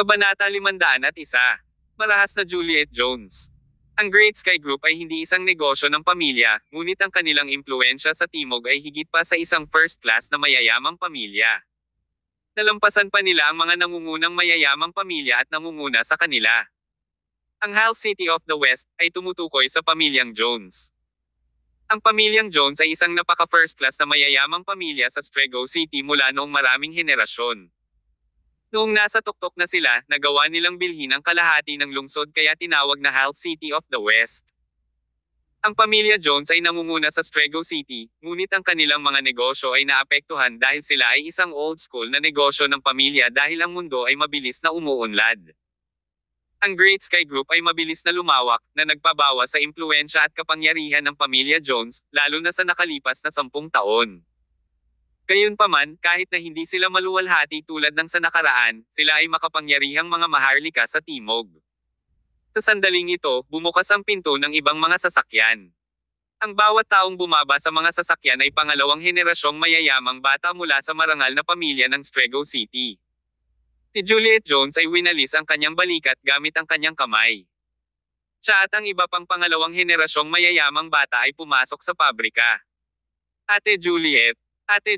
Kabanata 501. Marahas na Juliet Jones. Ang Great Sky Group ay hindi isang negosyo ng pamilya, ngunit ang kanilang impluwensya sa Timog ay higit pa sa isang first-class na mayayamang pamilya. Nalampasan pa nila ang mga nangungunang mayayamang pamilya at nangunguna sa kanila. Ang Half City of the West ay tumutukoy sa pamilyang Jones. Ang pamilyang Jones ay isang napaka-first class na mayayamang pamilya sa Strego City mula noong maraming henerasyon. Noong nasa tuktok na sila, nagawa nilang bilhin ang kalahati ng lungsod kaya tinawag na Half City of the West. Ang pamilya Jones ay nangunguna sa Strego City, ngunit ang kanilang mga negosyo ay naapektuhan dahil sila ay isang old school na negosyo ng pamilya dahil ang mundo ay mabilis na umuunlad. Ang Great Sky Group ay mabilis na lumawak, na nagpabawas sa impluwensya at kapangyarihan ng pamilya Jones, lalo na sa nakalipas na 10 taon. Gayunpaman, kahit na hindi sila maluwalhati tulad ng sa nakaraan, sila ay makapangyarihang mga maharlika sa Timog. Sa sandaling ito, bumukas ang pinto ng ibang mga sasakyan. Ang bawat taong bumaba sa mga sasakyan ay pangalawang henerasyong mayayamang bata mula sa marangal na pamilya ng Strego City. Si Juliet Jones ay winalis ang kanyang balikat gamit ang kanyang kamay. Siya at ang iba pang pangalawang henerasyong mayayamang bata ay pumasok sa pabrika. Ate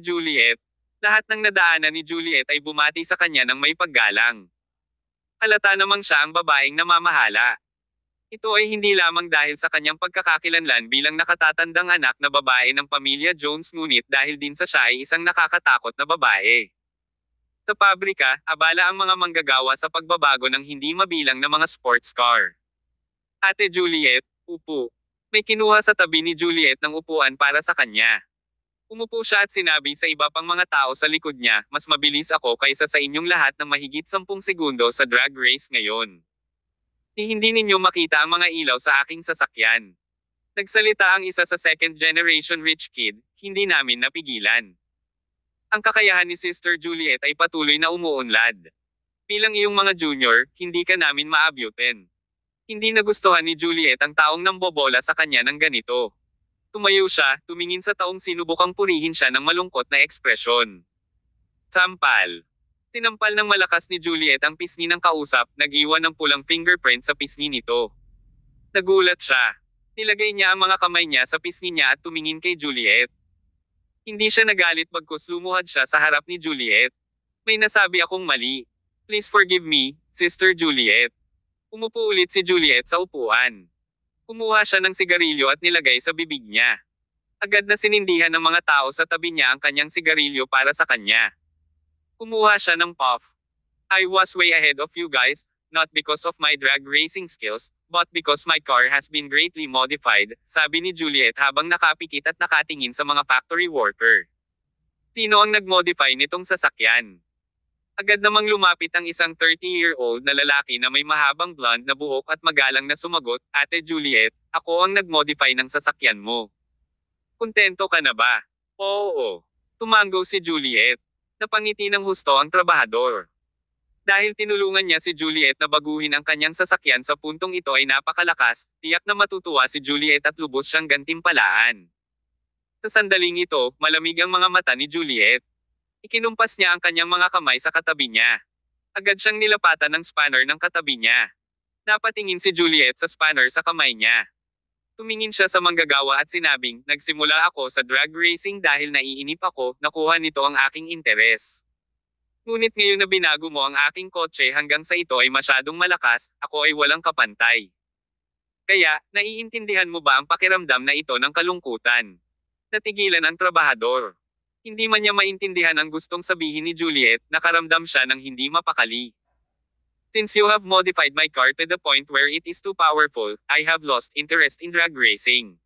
Juliet, lahat ng nadaanan ni Juliet ay bumati sa kanya ng may paggalang. Halata namang siya ang babaeng namamahala. Ito ay hindi lamang dahil sa kanyang pagkakakilanlan bilang nakatatandang anak na babae ng pamilya Jones ngunit dahil din sa siya ay isang nakakatakot na babae. Sa pabrika, abala ang mga manggagawa sa pagbabago ng hindi mabilang na mga sports car. Ate Juliet, upo. May kinuha sa tabi ni Juliet ng upuan para sa kanya. Umupo siya at sinabi sa iba pang mga tao sa likod niya, mas mabilis ako kaysa sa inyong lahat ng mahigit 10 segundo sa drag race ngayon. Hindi ninyo makita ang mga ilaw sa aking sasakyan. Nagsalita ang isa sa second generation rich kid, hindi namin napigilan. Ang kakayahan ni Sister Juliet ay patuloy na umuunlad. Bilang iyong mga junior, hindi ka namin maabyutin. Hindi nagustuhan ni Juliet ang taong nambobola sa kanya ng ganito. Tumayo siya, tumingin sa taong sinubukang purihin siya ng malungkot na ekspresyon. Sampal. Tinampal ng malakas ni Juliet ang pisngi ng kausap, nag-iwan ng pulang fingerprint sa pisngi nito. Nagulat siya. Nilagay niya ang mga kamay niya sa pisngi niya at tumingin kay Juliet. Hindi siya nagalit bagkus lumuhad siya sa harap ni Juliet. May nasabi akong mali. Please forgive me, Sister Juliet. Umupo ulit si Juliet sa upuan. Kumuha siya ng sigarilyo at nilagay sa bibig niya. Agad na sinindihan ng mga tao sa tabi niya ang kanyang sigarilyo para sa kanya. Kumuha siya ng puff. I was way ahead of you guys, not because of my drag racing skills, but because my car has been greatly modified, sabi ni Juliet habang nakapikit at nakatingin sa mga factory worker. Sino ang nag-modify nitong sasakyan? Agad namang lumapit ang isang 30-year-old na lalaki na may mahabang blonde na buhok at magalang na sumagot, Ate Juliet, ako ang nag-modify ng sasakyan mo. Kontento ka na ba? Oo. Tumango si Juliet. Napangiti ng husto ang trabahador. Dahil tinulungan niya si Juliet na baguhin ang kanyang sasakyan sa puntong ito ay napakalakas, tiyak na matutuwa si Juliet at lubos siyang gantimpalaan. Sa sandaling ito, malamig ang mga mata ni Juliet. Ikinumpas niya ang kanyang mga kamay sa katabi niya. Agad siyang nilapatan ng spanner ng katabi niya. Napatingin si Juliet sa spanner sa kamay niya. Tumingin siya sa manggagawa at sinabing, nagsimula ako sa drag racing dahil naiinip ako, nakuha nito ang aking interes. Ngunit ngayon na binago mo ang aking kotse hanggang sa ito ay masyadong malakas, ako ay walang kapantay. Kaya, naiintindihan mo ba ang pakiramdam na ito ng kalungkutan? Natigilan ang trabahador. Hindi man niya maintindihan ang gustong sabihin ni Juliet, nakaramdam siya ng hindi mapakali. Since you have modified my car to the point where it is too powerful, I have lost interest in drag racing.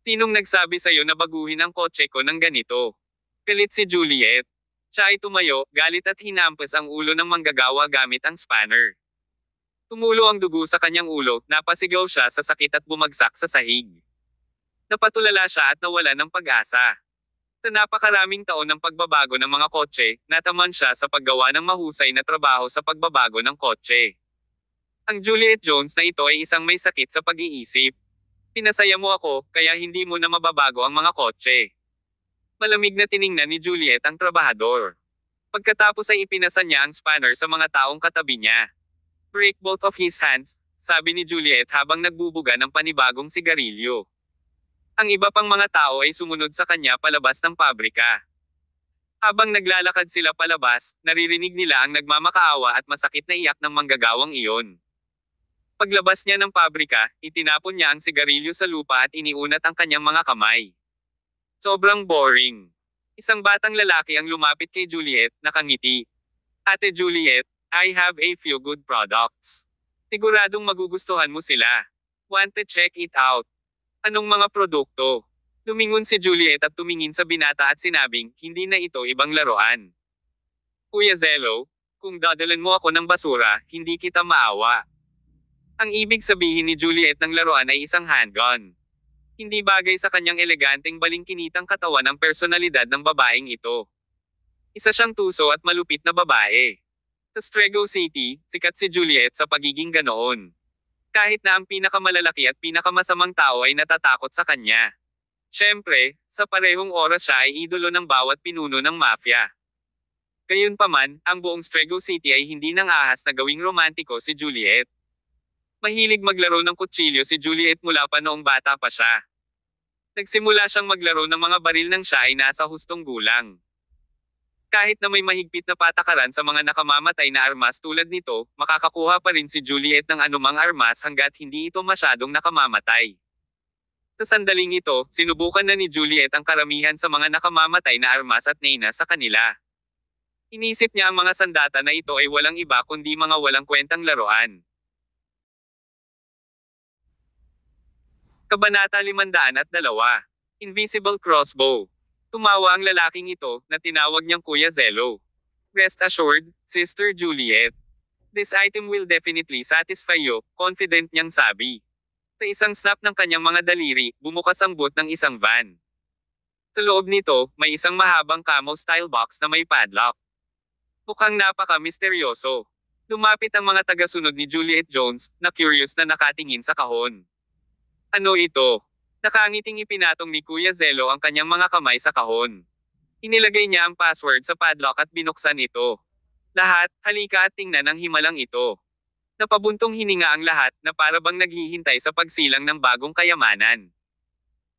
Sinong nagsabi sa'yo na baguhin ang kotse ko ng ganito? Galit si Juliet. Siya ay tumayo, galit at hinampas ang ulo ng manggagawa gamit ang spanner. Tumulo ang dugo sa kanyang ulo, napasigaw siya sa sakit at bumagsak sa sahig. Napatulala siya at nawala ng pag-asa. Sa napakaraming taon ng pagbabago ng mga kotse, nataman siya sa paggawa ng mahusay na trabaho sa pagbabago ng kotse. Ang Juliet Jones na ito ay isang may sakit sa pag-iisip. Pinasaya mo ako, kaya hindi mo na mababago ang mga kotse. Malamig na tiningnan ni Juliet ang trabahador. Pagkatapos ay ipinasa niya ang spanner sa mga taong katabi niya. "Break both of his hands," sabi ni Juliet habang nagbubuga ng panibagong sigarilyo. Ang iba pang mga tao ay sumunod sa kanya palabas ng pabrika. Habang naglalakad sila palabas, naririnig nila ang nagmamakaawa at masakit na iyak ng manggagawang iyon. Paglabas niya ng pabrika, itinapon niya ang sigarilyo sa lupa at iniunat ang kanyang mga kamay. Sobrang boring. Isang batang lalaki ang lumapit kay Juliet, nakangiti. "Ate Juliet, I have a few good products. Siguradong magugustuhan mo sila. Want to check it out?" "Anong mga produkto?" Lumingon si Juliet at tumingin sa binata at sinabing, hindi na ito ibang laruan. "Kuya Zello, kung dadalan mo ako ng basura, hindi kita maawa." Ang ibig sabihin ni Juliet ng laruan ay isang handgun. Hindi bagay sa kanyang eleganteng balingkinitang katawan ang personalidad ng babaeng ito. Isa siyang tuso at malupit na babae. Sa Strego City, sikat si Juliet sa pagiging ganoon. Kahit na ang pinakamalalaki at pinakamasamang tao ay natatakot sa kanya. Siyempre, sa parehong oras siya ay idolo ng bawat pinuno ng mafia. Gayunpaman, ang buong Strego City ay hindi nang ahas na gawing romantiko si Juliet. Mahilig maglaro ng kutsilyo si Juliet mula pa noong bata pa siya. Nagsimula siyang maglaro ng mga baril nang siya ay nasa hustong gulang. Kahit na may mahigpit na patakaran sa mga nakamamatay na armas tulad nito, makakakuha pa rin si Juliet ng anumang armas hanggat hindi ito masyadong nakamamatay. Sa sandaling ito, sinubukan na ni Juliet ang karamihan sa mga nakamamatay na armas at nena sa kanila. Inisip niya ang mga sandata na ito ay walang iba kundi mga walang kwentang laruan. Kabanata 502. Invisible Crossbow. Tumawa ang lalaking ito, na tinawag niyang Kuya Zello. "Rest assured, Sister Juliet. This item will definitely satisfy you," confident niyang sabi. Sa isang snap ng kanyang mga daliri, bumukas ang boot ng isang van. Sa loob nito, may isang mahabang camo-style box na may padlock. Mukhang napaka-misteryoso. Lumapit ang mga tagasunod ni Juliet Jones, na curious na nakatingin sa kahon. "Ano ito?" Nakangiting ipinatong ni Kuya Zello ang kanyang mga kamay sa kahon. Inilagay niya ang password sa padlock at binuksan ito. "Lahat, halika at tingnan ang himalang ito." Napabuntong hininga ang lahat, na para bang naghihintay sa pagsilang ng bagong kayamanan.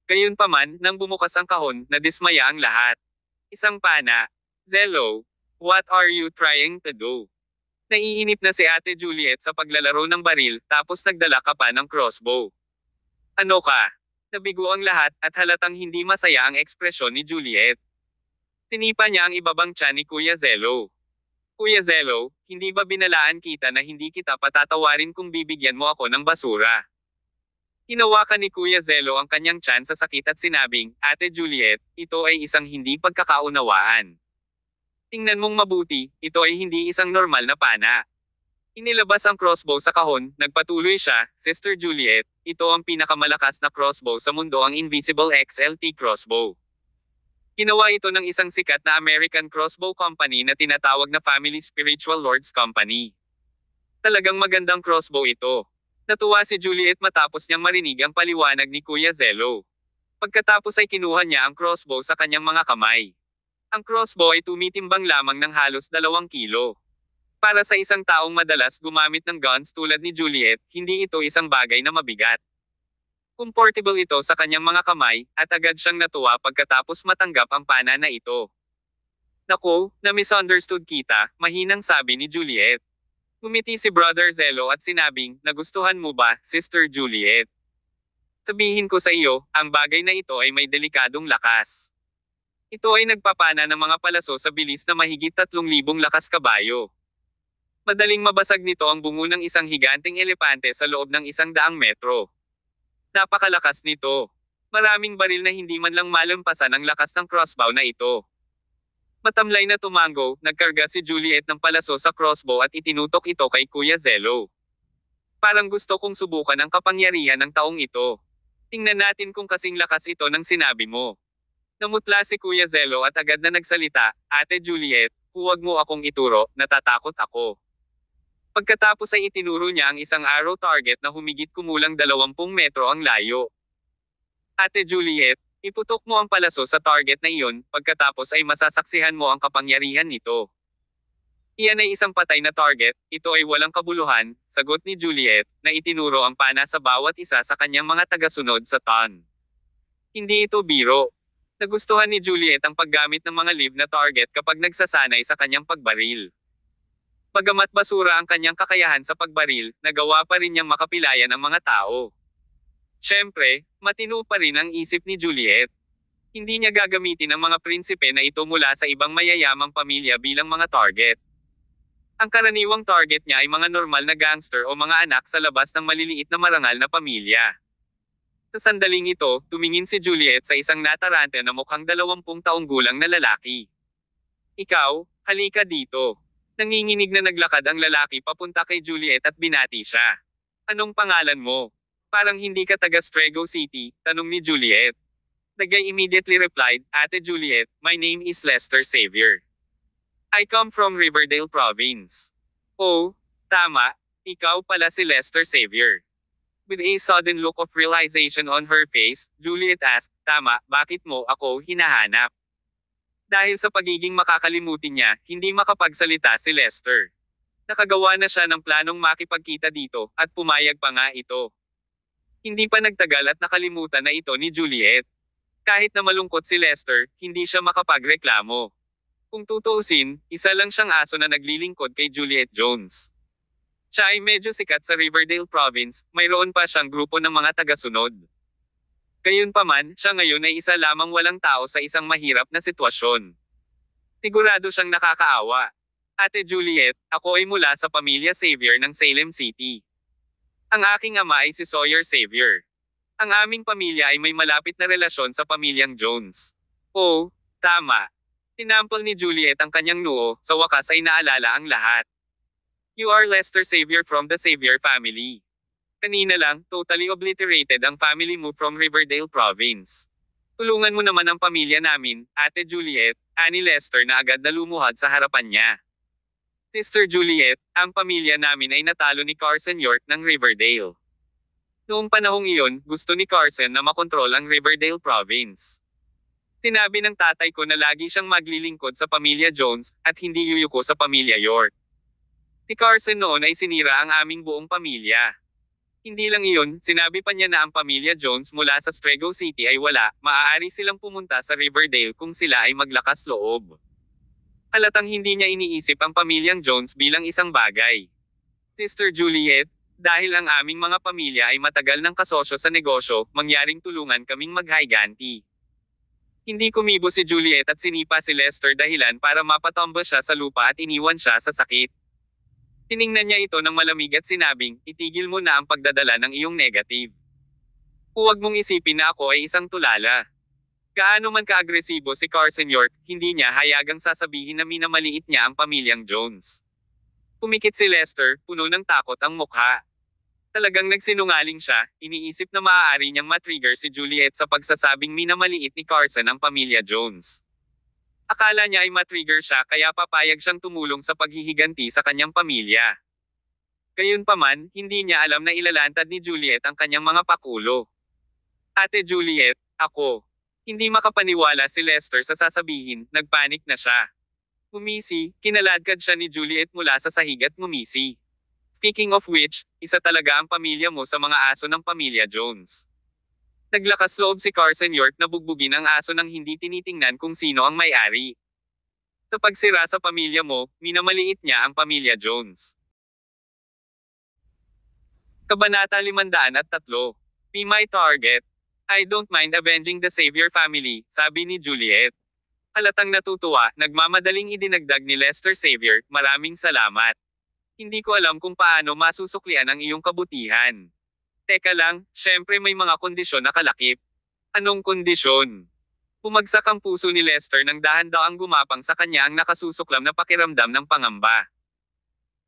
Gayunpaman, nang bumukas ang kahon, nadismaya ang lahat. Isang pana. "Zello, what are you trying to do?" Naiinip na si Ate Juliet sa paglalaro ng baril, tapos nagdala ka pa ng crossbow. "Ano ka?" Nabigo ang lahat, at halatang hindi masaya ang ekspresyon ni Juliet. Tinipa niya ang ibabang tiyan ni Kuya Zello. "Kuya Zello, hindi ba binalaan kita na hindi kita patatawarin kung bibigyan mo ako ng basura?" Hinawakan ni Kuya Zello ang kanyang tiyan sa sakit at sinabing, "Ate Juliet, ito ay isang hindi pagkakaunawaan. Tingnan mong mabuti, ito ay hindi isang normal na pana." Inilabas ang crossbow sa kahon, nagpatuloy siya, "Sister Juliet, ito ang pinakamalakas na crossbow sa mundo, ang Invisible XLT crossbow. Ginawa ito ng isang sikat na American crossbow company na tinatawag na Family Spiritual Lords Company. Talagang magandang crossbow ito." Natuwa si Juliet matapos niyang marinig ang paliwanag ni Kuya Zello. Pagkatapos ay kinuha niya ang crossbow sa kanyang mga kamay. Ang crossbow ay tumitimbang lamang ng halos 2 kilo. Para sa isang taong madalas gumamit ng guns tulad ni Juliet, hindi ito isang bagay na mabigat. Comfortable ito sa kanyang mga kamay, at agad siyang natuwa pagkatapos matanggap ang pana na ito. "Naku, na-misunderstood kita," mahinang sabi ni Juliet. Ngumiti si Brother Zello at sinabing, "Nagustuhan mo ba, Sister Juliet? Sabihin ko sa iyo, ang bagay na ito ay may delikadong lakas. Ito ay nagpapana ng mga palaso sa bilis na mahigit 3,000 lakas kabayo. Madaling mabasag nito ang bungo ng isang higanteng elepante sa loob ng 100 metro. Napakalakas nito. Maraming baril na hindi man lang malampasan ang lakas ng crossbow na ito." Matamlay na tumango, nagkarga si Juliet ng palaso sa crossbow at itinutok ito kay Kuya Zello. "Parang gusto kong subukan ang kapangyarihan ng taong ito. Tingnan natin kung kasing lakas ito ng sinabi mo." Namutla si Kuya Zello at agad na nagsalita, "Ate Juliet, huwag mo akong ituro, natatakot ako." Pagkatapos ay itinuro niya ang isang arrow target na humigit kumulang 20 metro ang layo. "Ate Juliet, iputok mo ang palaso sa target na iyon, pagkatapos ay masasaksihan mo ang kapangyarihan nito." Iyan ay isang patay na target, ito ay walang kabuluhan, sagot ni Juliet, na itinuro ang pana sa bawat isa sa kanyang mga tagasunod sa ton. Hindi ito biro. Nagustuhan ni Juliet ang paggamit ng mga live na target kapag nagsasanay sa kanyang pagbaril. Bagamat basura ang kanyang kakayahan sa pagbaril, nagawa pa rin niyang makapilayan ang mga tao. Siyempre, matino pa rin ang isip ni Juliet. Hindi niya gagamitin ang mga prinsipe na ito mula sa ibang mayayamang pamilya bilang mga target. Ang karaniwang target niya ay mga normal na gangster o mga anak sa labas ng maliliit na marangal na pamilya. Sa sandaling ito, tumingin si Juliet sa isang natarante na mukhang 20 taong gulang na lalaki. Ikaw, halika dito. Nanginginig na naglakad ang lalaki papunta kay Juliet at binati siya. Anong pangalan mo? Parang hindi ka taga Strego City, tanong ni Juliet. The guy immediately replied, Ate Juliet, my name is Lester Xavier. I come from Riverdale Province. Oh, tama, ikaw pala si Lester Xavier. With a sudden look of realization on her face, Juliet asked, Tama, bakit mo ako hinahanap? Dahil sa pagiging makakalimutin niya, hindi makapagsalita si Lester. Nakagawa na siya ng planong makipagkita dito, at pumayag pa nga ito. Hindi pa nagtagal at nakalimutan na ito ni Juliet. Kahit na malungkot si Lester, hindi siya makapagreklamo. Kung tutuusin, isa lang siyang aso na naglilingkod kay Juliet Jones. Siya ay medyo sikat sa Riverdale Province, mayroon pa siyang grupo ng mga tagasunod. Gayunpaman, siya ngayon ay isa lamang walang tao sa isang mahirap na sitwasyon. Sigurado siyang nakakaawa. Ate Juliet, ako ay mula sa pamilya Xavier ng Salem City. Ang aking ama ay si Sawyer Xavier. Ang aming pamilya ay may malapit na relasyon sa pamilyang Jones. Oh, tama. Tinampol ni Juliet ang kanyang noo, sa wakas ay naalala ang lahat. You are Lester Xavier from the Xavier family. Kanina lang, totally obliterated ang family mo from Riverdale Province. Tulungan mo naman ang pamilya namin, Ate Juliet, ani Lester na agad na lumuhad sa harapan niya. Sister Juliet, ang pamilya namin ay natalo ni Carson York ng Riverdale. Noong panahong iyon, gusto ni Carson na makontrol ang Riverdale Province. Sinabi ng tatay ko na lagi siyang maglilingkod sa pamilya Jones, at hindi yuyuko sa pamilya York. Si Carson noon ay sinira ang aming buong pamilya. Hindi lang iyon, sinabi pa niya na ang pamilya Jones mula sa Strego City ay wala, maaari silang pumunta sa Riverdale kung sila ay maglakas loob. Halatang hindi niya iniisip ang pamilyang Jones bilang isang bagay. Sister Juliet, dahil ang aming mga pamilya ay matagal ng kasosyo sa negosyo, mangyaring tulungan kaming maghiganti. Hindi kumibo si Juliet at sinipa si Lester dahilan para mapatombo siya sa lupa at iniwan siya sa sakit. Tiningnan niya ito ng malamig at sinabing, itigil mo na ang pagdadala ng iyong negative. Huwag mong isipin na ako ay isang tulala. Gaano man kaagresibo si Carson York, hindi niya hayagang sasabihin na minamaliit niya ang pamilyang Jones. Pumikit si Lester, puno ng takot ang mukha. Talagang nagsinungaling siya, iniisip na maaari niyang matrigger si Juliet sa pagsasabing minamaliit ni Carson ang pamilya Jones. Akala niya ay matrigger siya kaya papayag siyang tumulong sa paghihiganti sa kanyang pamilya. Gayunpaman, hindi niya alam na ilalantad ni Juliet ang kanyang mga pakulo. Ate Juliet, ako. Hindi makapaniwala si Lester sa sasabihin, nagpanik na siya. Ngumisi, kinaladkad siya ni Juliet mula sa sahig at ngumisi. Speaking of which, isa talaga ang pamilya mo sa mga aso ng pamilya Jones. Naglakas loob si Carson York na bugbugin ang aso nang hindi tinitingnan kung sino ang may-ari. Sa pagsira sa pamilya mo, minamaliit niya ang pamilya Jones. Kabanata 503. Be my target. I don't mind avenging the Xavier family, sabi ni Juliet. Halatang natutuwa, nagmamadaling idinagdag ni Lester Xavier, maraming salamat. Hindi ko alam kung paano masusuklian ang iyong kabutihan. Teka lang, syempre may mga kondisyon na kalakip. Anong kondisyon? Bumagsak ang puso ni Lester nang dahan-daang gumapang sa kanya ang nakasusuklam na pakiramdam ng pangamba.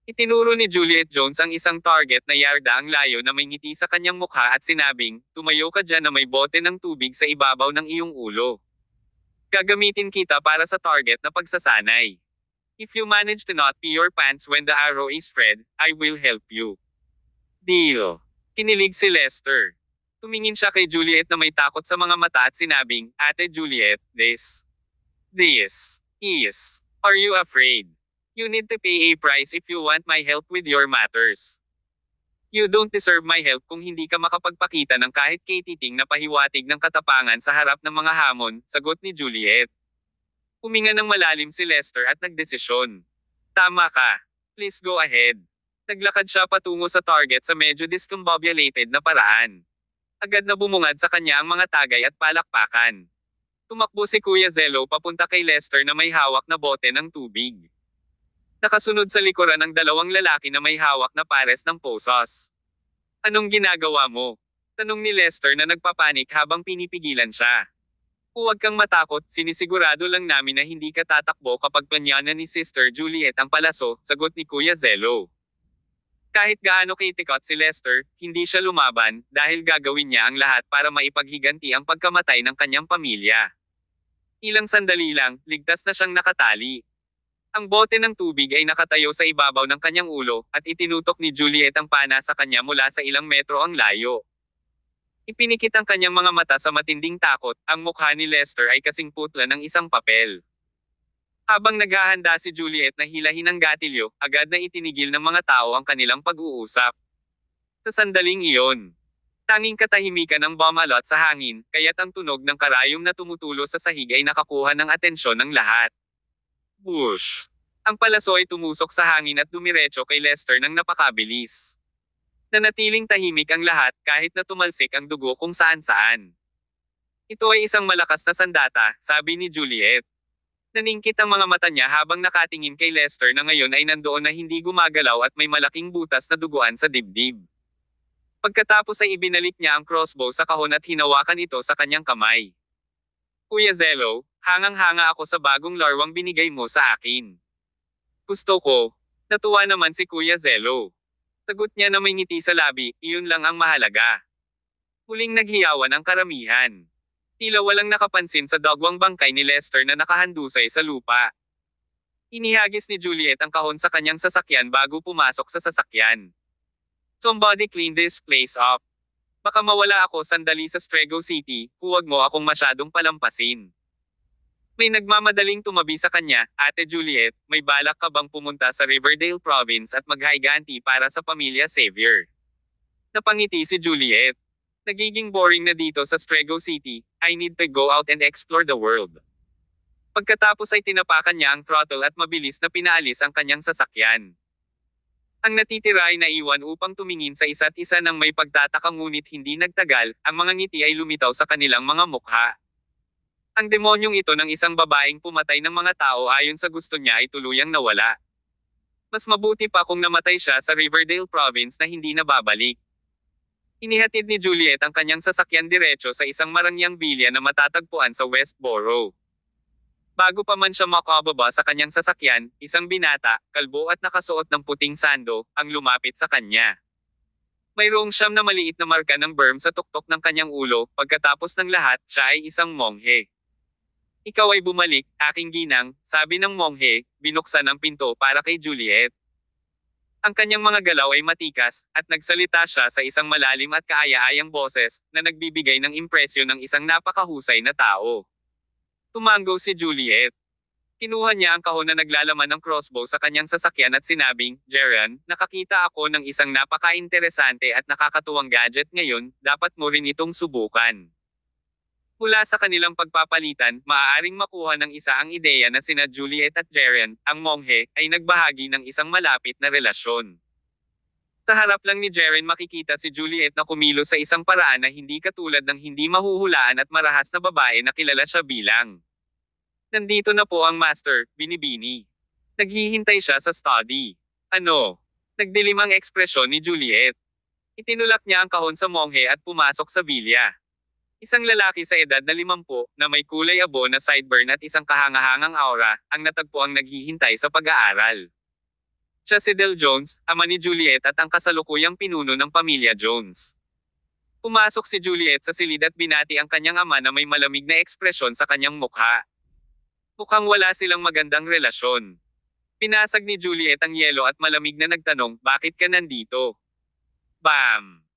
Itinuro ni Juliet Jones ang isang target na yarda ang layo na may ngiti sa kanyang mukha at sinabing, tumayo ka dyan na may bote ng tubig sa ibabaw ng iyong ulo. Gagamitin kita para sa target na pagsasanay. If you manage to not pee your pants when the arrow is spread, I will help you. Deal. Kinilig si Lester. Tumingin siya kay Juliet na may takot sa mga mata at sinabing, Ate Juliet, this is, are you afraid? You need to pay a price if you want my help with your matters. You don't deserve my help kung hindi ka makapagpakita ng kahit katiting na pahiwatig ng katapangan sa harap ng mga hamon, sagot ni Juliet. Huminga ng malalim si Lester at nagdesisyon. Tama ka. Please go ahead. Naglakad siya patungo sa target sa medyo discombobulated na paraan. Agad na bumungad sa kanya ang mga tagay at palakpakan. Tumakbo si Kuya Zello papunta kay Lester na may hawak na bote ng tubig. Nakasunod sa likuran ng dalawang lalaki na may hawak na pares ng posos. Anong ginagawa mo? Tanong ni Lester na nagpapanik habang pinipigilan siya. Huwag kang matakot, sinisigurado lang namin na hindi ka tatakbo kapag planyanan ni Sister Juliet ang palaso, sagot ni Kuya Zello. Kahit gaano kitikot si Lester, hindi siya lumaban dahil gagawin niya ang lahat para maipaghiganti ang pagkamatay ng kanyang pamilya. Ilang sandali lang, ligtas na siyang nakatali. Ang bote ng tubig ay nakatayo sa ibabaw ng kanyang ulo at itinutok ni Juliet ang pana sa kanya mula sa ilang metro ang layo. Ipinikit ang kanyang mga mata sa matinding takot, ang mukha ni Lester ay kasing putla ng isang papel. Habang naghahanda si Juliet na hilahin ang gatilyo, agad na itinigil ng mga tao ang kanilang pag-uusap. Sa sandaling iyon, tanging katahimikan ng bumalot sa hangin, kaya't ang tunog ng karayom na tumutulo sa sahig ay nakakuha ng atensyon ng lahat. Whoosh! Ang palaso ay tumusok sa hangin at dumiretso kay Lester nang napakabilis. Nanatiling tahimik ang lahat kahit na tumalsik ang dugo kung saan-saan. Ito ay isang malakas na sandata, sabi ni Juliet. Naningkit ang mga mata niya habang nakatingin kay Lester na ngayon ay nandoon na hindi gumagalaw at may malaking butas na duguan sa dibdib. Pagkatapos ay ibinalik niya ang crossbow sa kahon at hinawakan ito sa kanyang kamay. Kuya Zello, hangang-hanga ako sa bagong larwang binigay mo sa akin. Gusto ko. Natuwa naman si Kuya Zello. Sagot niya na may ngiti sa labi, iyon lang ang mahalaga. Huling naghiyawan ang karamihan. Tila walang nakapansin sa dagwang bangkay ni Lester na nakahandusay sa lupa. Inihagis ni Juliet ang kahon sa kanyang sasakyan bago pumasok sa sasakyan. Somebody clean this place up. Baka mawala ako sandali sa Strego City, huwag mo akong masyadong palampasin. May nagmamadaling tumabi sa kanya, Ate Juliet, may balak ka bang pumunta sa Riverdale Province at maghaiganti para sa pamilya Xavier? Napangiti si Juliet. Nagiging boring na dito sa Strego City, I need to go out and explore the world. Pagkatapos ay tinapakan niya ang throttle at mabilis na pinaalis ang kanyang sasakyan. Ang natitira ay naiwan upang tumingin sa isa't isa ng may pagtataka ngunit hindi nagtagal, ang mga ngiti ay lumitaw sa kanilang mga mukha. Ang demonyong ito ng isang babaeng pumatay ng mga tao ayon sa gusto niya ay tuluyang nawala. Mas mabuti pa kung namatay siya sa Riverdale Province na hindi na babalik. Inihatid ni Juliet ang kanyang sasakyan diretso sa isang marangyang villa na matatagpuan sa Westboro. Bago pa man siya makababa sa kanyang sasakyan, isang binata, kalbo at nakasuot ng puting sando, ang lumapit sa kanya. Mayroong siyam na maliit na marka ng berm sa tuktok ng kanyang ulo, pagkatapos ng lahat, siya ay isang monghe. Ikaw ay bumalik, aking ginang, sabi ng monghe, binuksan ang pinto para kay Juliet. Ang kanyang mga galaw ay matikas, at nagsalita siya sa isang malalim at kaaya-ayang boses, na nagbibigay ng impresyon ng isang napakahusay na tao. Tumango si Juliet. Kinuha niya ang kahon na naglalaman ng crossbow sa kanyang sasakyan at sinabing, Jerian, nakakita ako ng isang napaka-interesante at nakakatuwang gadget ngayon, dapat mo rin itong subukan. Mula sa kanilang pagpapalitan, maaaring makuha ng isa ang ideya na sina Juliet at Jerian, ang monghe, ay nagbahagi ng isang malapit na relasyon. Sa harap lang ni Jerian makikita si Juliet na kumilos sa isang paraan na hindi katulad ng hindi mahuhulaan at marahas na babae na kilala siya bilang. Nandito na po ang master, binibini. Naghihintay siya sa study. Ano? Nagdilim ang ekspresyon ni Juliet. Itinulak niya ang kahon sa monghe at pumasok sa villa. Isang lalaki sa edad na 50, na may kulay abo na sideburn at isang kahangahangang aura, ang natagpuang naghihintay sa pag-aaral. Siya si Del Jones, ama ni Juliet at ang kasalukuyang pinuno ng pamilya Jones. Pumasok si Juliet sa silid at binati ang kanyang ama na may malamig na ekspresyon sa kanyang mukha. Mukhang wala silang magandang relasyon. Pinasag ni Juliet ang yelo at malamig na nagtanong, bakit ka nandito? Bam!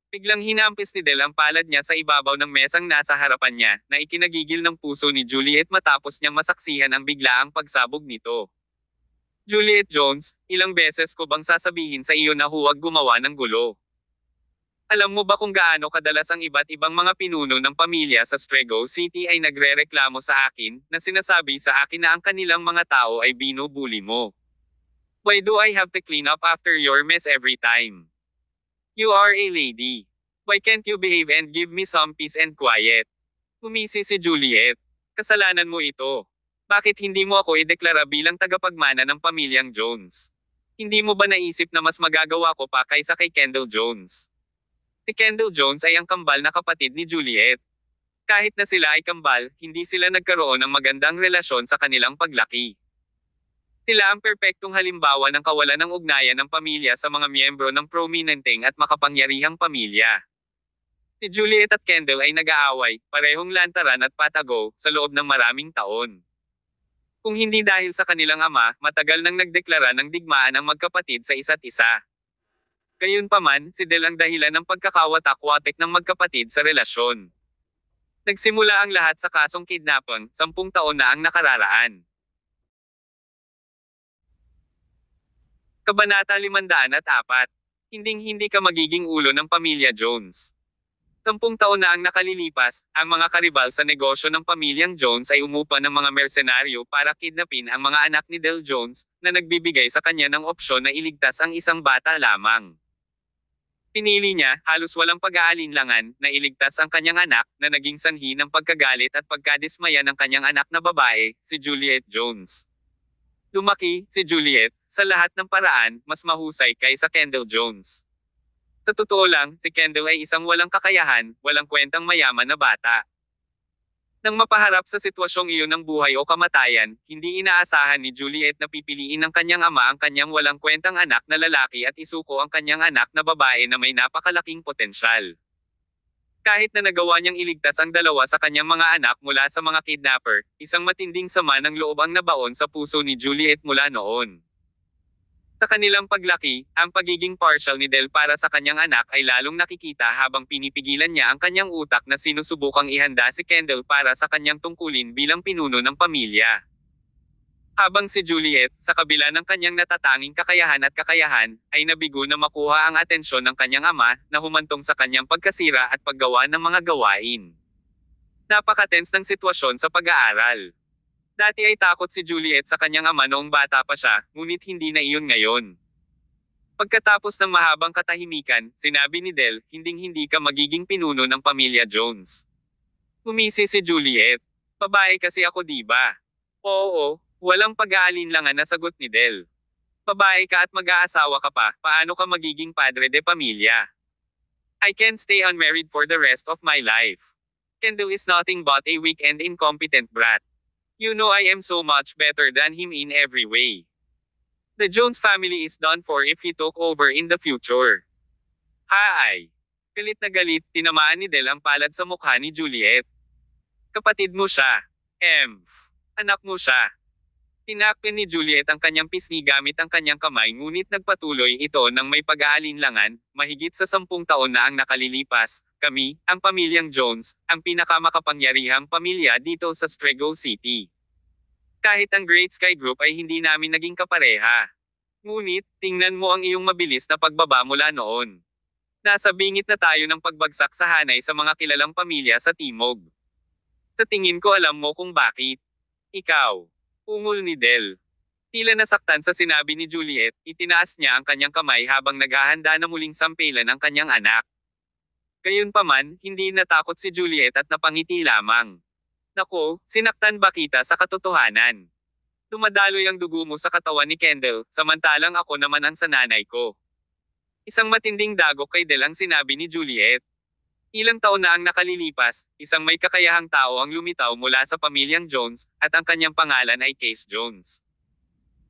Biglang hinampis ni Del ang palad niya sa ibabaw ng mesang nasa harapan niya, na ikinagigil ng puso ni Juliet matapos niyang masaksihan ang biglaang pagsabog nito. Juliet Jones, ilang beses ko bang sasabihin sa iyo na huwag gumawa ng gulo? Alam mo ba kung gaano kadalas ang iba't ibang mga pinuno ng pamilya sa Strego City ay nagrereklamo sa akin, na sinasabi sa akin na ang kanilang mga tao ay binubuli mo? Why do I have to clean up after your mess every time? You are a lady. Why can't you behave and give me some peace and quiet? Umisi si Juliet. Kasalanan mo ito. Bakit hindi mo ako ideklara bilang tagapagmana ng pamilyang Jones? Hindi mo ba naisip na mas magagawa ko pa kaysa kay Kendall Jones? Si Kendall Jones ay ang kambal na kapatid ni Juliet. Kahit na sila ay kambal, hindi sila nagkaroon ng magandang relasyon sa kanilang paglaki. Sila ang perpektong halimbawa ng kawalan ng ugnayan ng pamilya sa mga miyembro ng prominenteng at makapangyarihang pamilya. Si Juliet at Kendall ay nag-aaway, parehong lantaran at patago, sa loob ng maraming taon. Kung hindi dahil sa kanilang ama, matagal nang nagdeklara ng digmaan ang magkapatid sa isa't isa. Gayunpaman, si Del ang dahilan ng pagkakawatak-watik ng magkapatid sa relasyon. Nagsimula ang lahat sa kasong kidnapping, 10 taon na ang nakararaan. Kabanata 504. Hinding-hindi ka magiging ulo ng pamilya Jones. 10 taon na ang nakalilipas, ang mga karibal sa negosyo ng pamilyang Jones ay umupa ng mga mersenaryo para kidnapin ang mga anak ni Del Jones, na nagbibigay sa kanya ng opsyon na iligtas ang isang bata lamang. Pinili niya, halos walang pag-aalinlangan, na iligtas ang kanyang anak, na naging sanhi ng pagkagalit at pagkadismaya ng kanyang anak na babae, si Juliet Jones. Lumaki, si Juliet, sa lahat ng paraan, mas mahusay kaysa Kendall Jones. Sa totoo lang, si Kendall ay isang walang kakayahan, walang kwentang mayaman na bata. Nang mapaharap sa sitwasyong iyon ng buhay o kamatayan, hindi inaasahan ni Juliet na pipiliin ng kanyang ama ang kanyang walang kwentang anak na lalaki at isuko ang kanyang anak na babae na may napakalaking potensyal. Kahit na nagawa niyang iligtas ang dalawa sa kanyang mga anak mula sa mga kidnapper, isang matinding sama ng loob ang nabaon sa puso ni Juliet mula noon. Sa kanilang paglaki, ang pagiging partial ni Del para sa kanyang anak ay lalong nakikita habang pinipigilan niya ang kanyang utak na sinusubukang ihanda si Kendall para sa kanyang tungkulin bilang pinuno ng pamilya. Habang si Juliet, sa kabila ng kanyang natatanging kakayahan, ay nabigo na makuha ang atensyon ng kanyang ama, na humantong sa kanyang pagkasira at paggawa ng mga gawain. Napaka-tense ng sitwasyon sa pag-aaral. Dati ay takot si Juliet sa kanyang ama noong bata pa siya, ngunit hindi na iyon ngayon. Pagkatapos ng mahabang katahimikan, sinabi ni Del, hinding-hindi ka magiging pinuno ng pamilya Jones. Umisi si Juliet. Babae kasi ako, di ba? Oo, walang pag-aalinlangan na sagot ni Del. Babae ka at mag-aasawa ka pa, paano ka magiging padre de pamilya? I can't stay unmarried for the rest of my life. Kendall is nothing but a weak and incompetent brat. You know I am so much better than him in every way. The Jones family is done for if he took over in the future. Haay. Galit na galit, tinamaan ni Del ang palad sa mukha ni Juliet. Kapatid mo siya. Anak mo siya. Tinakpan ni Juliet ang kanyang pisngi gamit ang kanyang kamay, ngunit nagpatuloy ito ng may pag-aalinlangan. Mahigit sa 10 taon na ang nakalilipas, kami, ang pamilyang Jones, ang pinakamakapangyarihang pamilya dito sa Strego City. Kahit ang Great Sky Group ay hindi namin naging kapareha. Ngunit, tingnan mo ang iyong mabilis na pagbaba mula noon. Nasa bingit na tayo ng pagbagsak sa hanay sa mga kilalang pamilya sa Timog. Sa tingin ko alam mo kung bakit. Ikaw. Ungol ni Del. Tila nasaktan sa sinabi ni Juliet, itinaas niya ang kanyang kamay habang naghahanda na muling sampelan ang kanyang anak. Gayunpaman, hindi natakot si Juliet at napangiti lamang. Nako, sinaktan ba kita sa katotohanan? Dumadaloy ang dugo mo sa katawan ni Kendall, samantalang ako naman ang sananay ko. Isang matinding dagok kay Del ang sinabi ni Juliet. Ilang taon na ang nakalilipas, isang may kakayahang tao ang lumitaw mula sa pamilyang Jones, at ang kanyang pangalan ay Case Jones.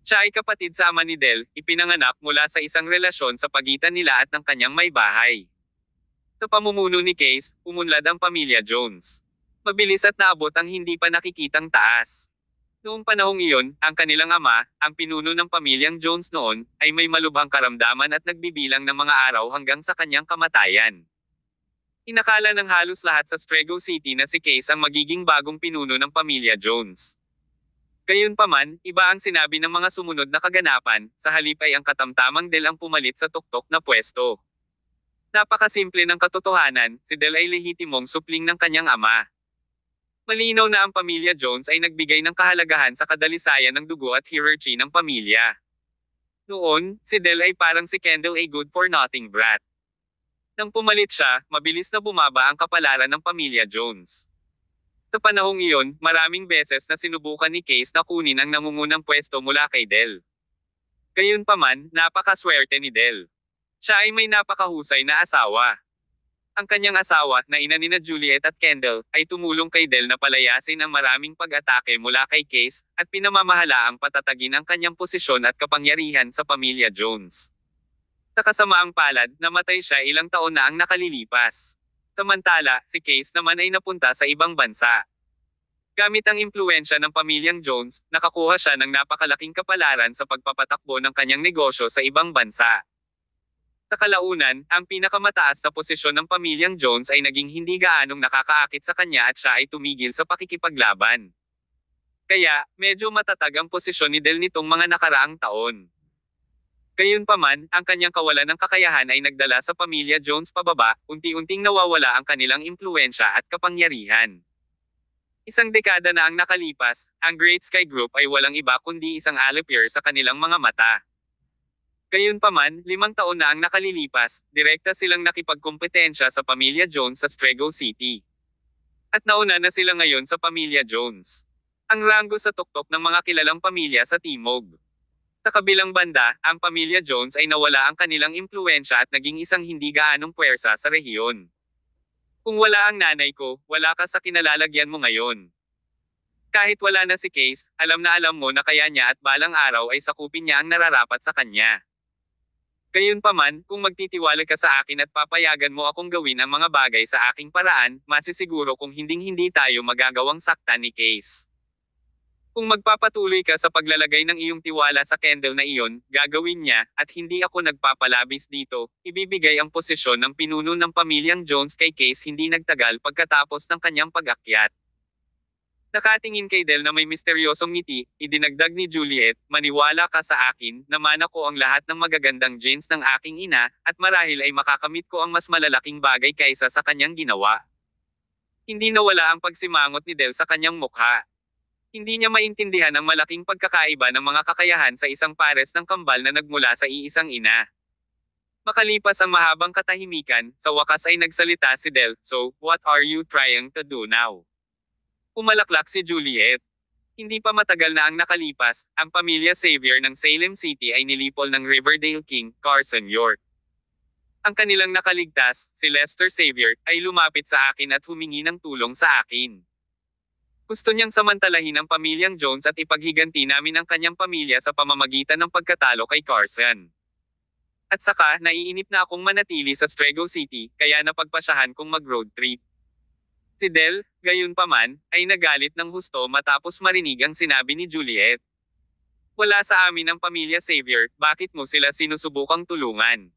Siya ay kapatid sa ama ni Del, ipinanganak mula sa isang relasyon sa pagitan nila at ng kanyang may bahay. Sa pamumuno ni Case, umunlad ang pamilya Jones. Mabilis at naabot ang hindi pa nakikitang taas. Noong panahong iyon, ang kanilang ama, ang pinuno ng pamilyang Jones noon, ay may malubhang karamdaman at nagbibilang ng mga araw hanggang sa kanyang kamatayan. Inakala ng halos lahat sa Strego City na si Case ang magiging bagong pinuno ng pamilya Jones. Gayunpaman, iba ang sinabi ng mga sumunod na kaganapan, sa halip ay ang katamtamang Del ang pumalit sa tuktok na pwesto. Napakasimple ng katotohanan, si Del ay lehitimong supling ng kanyang ama. Malinaw na ang pamilya Jones ay nagbigay ng kahalagahan sa kadalisayan ng dugo at hierarchy ng pamilya. Noon, si Del ay parang si Kendall a good-for-nothing brat. Nang pumalit siya, mabilis na bumaba ang kapalaran ng pamilya Jones. Sa panahong iyon, maraming beses na sinubukan ni Case na kunin ang nangungunang pwesto mula kay Del. Gayunpaman, napakaswerte ni Del. Siya ay may napakahusay na asawa. Ang kanyang asawa, na ina nina Juliet at Kendall, ay tumulong kay Del na palayasin ang maraming pag-atake mula kay Case, at pinamamahalaang patatagin ang kanyang posisyon at kapangyarihan sa pamilya Jones. Sa kasamaang palad, namatay siya ilang taon na ang nakalilipas. Samantala, si Case naman ay napunta sa ibang bansa. Gamit ang impluwensya ng pamilyang Jones, nakakuha siya ng napakalaking kapalaran sa pagpapatakbo ng kanyang negosyo sa ibang bansa. Sa kalaunan, ang pinakamataas na posisyon ng pamilyang Jones ay naging hindi gaanong nakakaakit sa kanya at siya ay tumigil sa pakikipaglaban. Kaya, medyo matatag ang posisyon ni Del nitong mga nakaraang taon. Gayunpaman, ang kanyang kawalan ng kakayahan ay nagdala sa pamilya Jones pababa, unti-unting nawawala ang kanilang impluwensya at kapangyarihan. Isang dekada na ang nakalipas, ang Great Sky Group ay walang iba kundi isang alipir sa kanilang mga mata. Gayunpaman, 5 taon na ang nakalilipas, direkta silang nakipagkompetensya sa pamilya Jones sa Strego City. At nauna na sila ngayon sa pamilya Jones. Ang ranggo sa tuktok ng mga kilalang pamilya sa Timog. Sa kabilang banda, ang pamilya Jones ay nawala ang kanilang impluwensya at naging isang hindi gaanong puwersa sa rehiyon. Kung wala ang nanay ko, wala ka sa kinalalagyan mo ngayon. Kahit wala na si Case, alam na alam mo na kaya niya at balang araw ay sakupin niya ang nararapat sa kanya. Gayunpaman, kung magtitiwala ka sa akin at papayagan mo akong gawin ang mga bagay sa aking paraan, masisiguro kung hinding-hindi tayo magagawang saktan ni Case. Kung magpapatuloy ka sa paglalagay ng iyong tiwala sa Kendall na iyon, gagawin niya, at hindi ako nagpapalabis dito, ibibigay ang posisyon ng pinuno ng pamilyang Jones kay Case hindi nagtagal pagkatapos ng kanyang pag-akyat. Nakatingin kay Del na may misteryosong ngiti, idinagdag ni Juliet, maniwala ka sa akin, namana ko ang lahat ng magagandang genes ng aking ina, at marahil ay makakamit ko ang mas malalaking bagay kaysa sa kanyang ginawa. Hindi nawala ang pagsimangot ni Del sa kanyang mukha. Hindi niya maintindihan ang malaking pagkakaiba ng mga kakayahan sa isang pares ng kambal na nagmula sa iisang ina. Makalipas ang mahabang katahimikan, sa wakas ay nagsalita si Del, "So, what are you trying to do now?" Umalaklak si Juliet. Hindi pa matagal na ang nakalipas, ang pamilya Xavier ng Salem City ay nilipol ng Riverdale King, Carson York. Ang kanilang nakaligtas, si Lester Xavier, ay lumapit sa akin at humingi ng tulong sa akin. Gusto niyang samantalahin ang pamilyang Jones at ipaghiganti namin ang kanyang pamilya sa pamamagitan ng pagkatalo kay Carson. At saka, naiinip na akong manatili sa Strego City, kaya napagpasyahan kong mag-road trip. Si Del, gayunpaman, ay nagalit ng husto matapos marinig ang sinabi ni Juliet. Wala sa amin ang pamilya Xavier, bakit mo sila sinusubukang tulungan?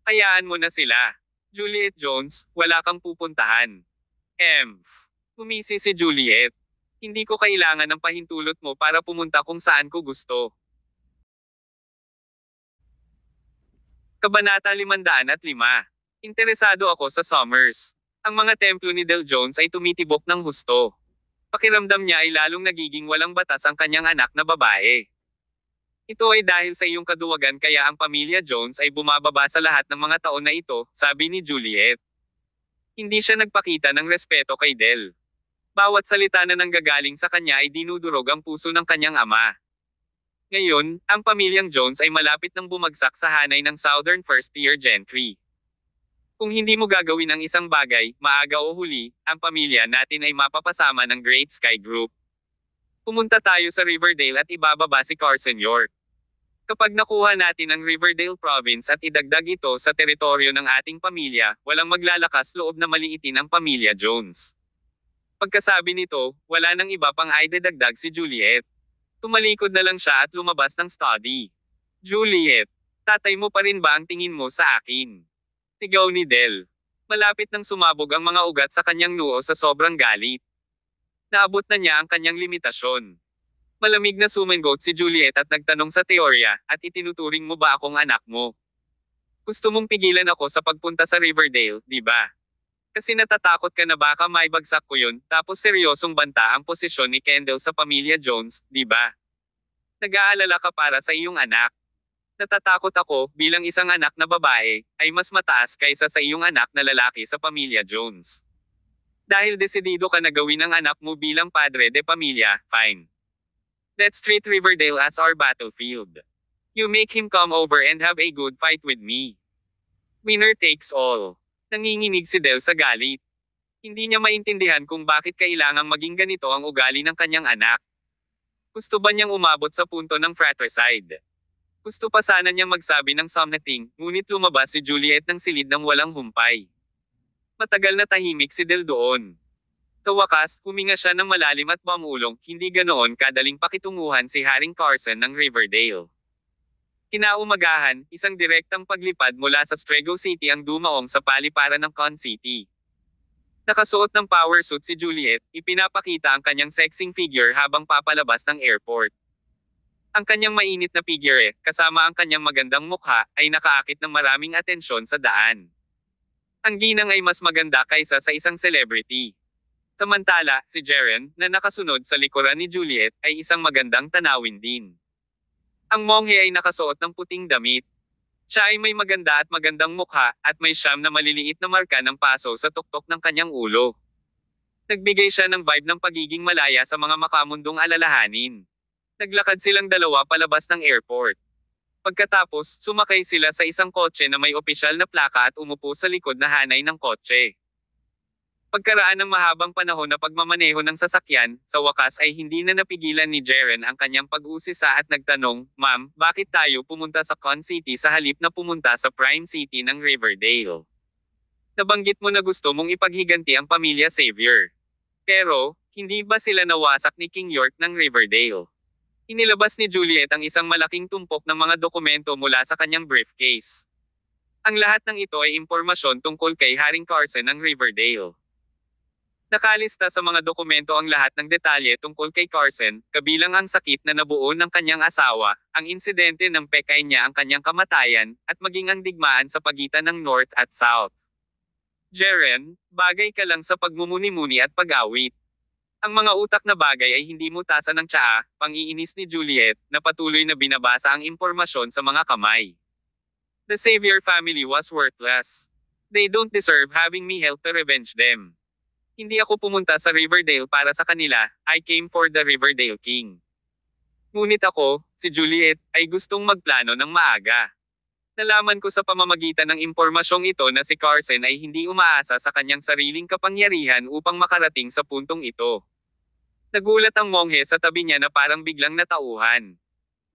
Hayaan mo na sila. Juliet Jones, wala kang pupuntahan. Umisi si Juliet. Hindi ko kailangan ng pahintulot mo para pumunta kung saan ko gusto. Kabanata 505. Interesado ako sa Summers. Ang mga templo ni Del Jones ay tumitibok ng husto. Pakiramdam niya ay lalong nagiging walang batas ang kanyang anak na babae. Ito ay dahil sa iyong kaduwagan kaya ang pamilya Jones ay bumababa sa lahat ng mga taon na ito, sabi ni Juliet. Hindi siya nagpakita ng respeto kay Del. Bawat salita na nanggagaling sa kanya ay dinudurog ang puso ng kanyang ama. Ngayon, ang pamilyang Jones ay malapit nang bumagsak sa hanay ng Southern First-Year Gentry. Kung hindi mo gagawin ang isang bagay, maaga o huli, ang pamilya natin ay mapapasama ng Great Sky Group. Pumunta tayo sa Riverdale at ibababa si Carson York. Kapag nakuha natin ang Riverdale Province at idagdag ito sa teritoryo ng ating pamilya, walang maglalakas loob na maliitin ang pamilya Jones. Pagkasabi nito, wala nang iba pang idadagdag si Juliet. Tumalikod na lang siya at lumabas ng study. Juliet, tatay mo pa rin ba ang tingin mo sa akin? Sigaw ni Del. Malapit nang sumabog ang mga ugat sa kanyang noo sa sobrang galit. Naabot na niya ang kanyang limitasyon. Malamig na sumangot si Juliet at nagtanong sa teorya, at itinuturing mo ba akong anak mo? Gusto mong pigilan ako sa pagpunta sa Riverdale, di ba? Kasi natatakot ka na baka maibagsak ko yun, tapos seryosong banta ang posisyon ni Kendall sa pamilya Jones, di ba? Nag-aalala ka para sa iyong anak. Natatakot ako, bilang isang anak na babae, ay mas mataas kaysa sa iyong anak na lalaki sa pamilya Jones. Dahil desidido ka na gawin ang anak mo bilang padre de pamilya, fine. Let's treat Riverdale as our battlefield. You make him come over and have a good fight with me. Winner takes all. Nanginginig si Del sa galit. Hindi niya maintindihan kung bakit kailangang maging ganito ang ugali ng kanyang anak. Gusto ba niyang umabot sa punto ng fratricide? Gusto pa sana niyang magsabi ng something, ngunit lumabas si Juliet ng silid ng walang humpay. Matagal na tahimik si Del doon. Sa wakas, huminga siya ng malalim at bumulong, hindi ganoon kadaling pakitunguhan si Haring Carson ng Riverdale. Kinaumagahan, isang direktang paglipad mula sa Strego City ang dumaong sa paliparan ng Con City. Nakasuot ng power suit si Juliet, ipinapakita ang kanyang sexing figure habang papalabas ng airport. Ang kanyang mainit na figure, kasama ang kanyang magandang mukha, ay nakaakit ng maraming atensyon sa daan. Ang ginang ay mas maganda kaysa sa isang celebrity. Samantala, si Jaren, na nakasunod sa likuran ni Juliet, ay isang magandang tanawin din. Ang monghe ay nakasuot ng puting damit. Siya ay may maganda at magandang mukha, at may siyam na maliliit na marka ng paso sa tuktok ng kanyang ulo. Nagbigay siya ng vibe ng pagiging malaya sa mga makamundong alalahanin. Naglakad silang dalawa palabas ng airport. Pagkatapos, sumakay sila sa isang kotse na may opisyal na plaka at umupo sa likod na hanay ng kotse. Pagkaraan ng mahabang panahon na pagmamaneho ng sasakyan, sa wakas ay hindi na napigilan ni Jaren ang kanyang pag-usisa at nagtanong, "Ma'am, bakit tayo pumunta sa Con City sa halip na pumunta sa Prime City ng Riverdale? Nabanggit mo na gusto mong ipaghiganti ang pamilya Xavier. Pero, hindi ba sila nawasak ni King York ng Riverdale?" Inilabas ni Juliet ang isang malaking tumpok ng mga dokumento mula sa kanyang briefcase. Ang lahat ng ito ay impormasyon tungkol kay Haring Carson ng Riverdale. Nakalista sa mga dokumento ang lahat ng detalye tungkol kay Carson, kabilang ang sakit na nabuo ng kanyang asawa, ang insidente ng pekay niya ang kanyang kamatayan, at maging ang digmaan sa pagitan ng North at South. Jaren, bagay ka lang sa pagmumuni-muni at pag-awit. Ang mga utak na bagay ay hindi mutasan ng tsaa, pang-iinis ni Juliet, na patuloy na binabasa ang impormasyon sa mga kamay. The Xavier family was worthless. They don't deserve having me help to revenge them. Hindi ako pumunta sa Riverdale para sa kanila, I came for the Riverdale King. Ngunit ako, si Juliet, ay gustong magplano ng maaga. Nalaman ko sa pamamagitan ng impormasyong ito na si Carson ay hindi umaasa sa kanyang sariling kapangyarihan upang makarating sa puntong ito. Nagulat ang monghe sa tabi niya na parang biglang natauhan.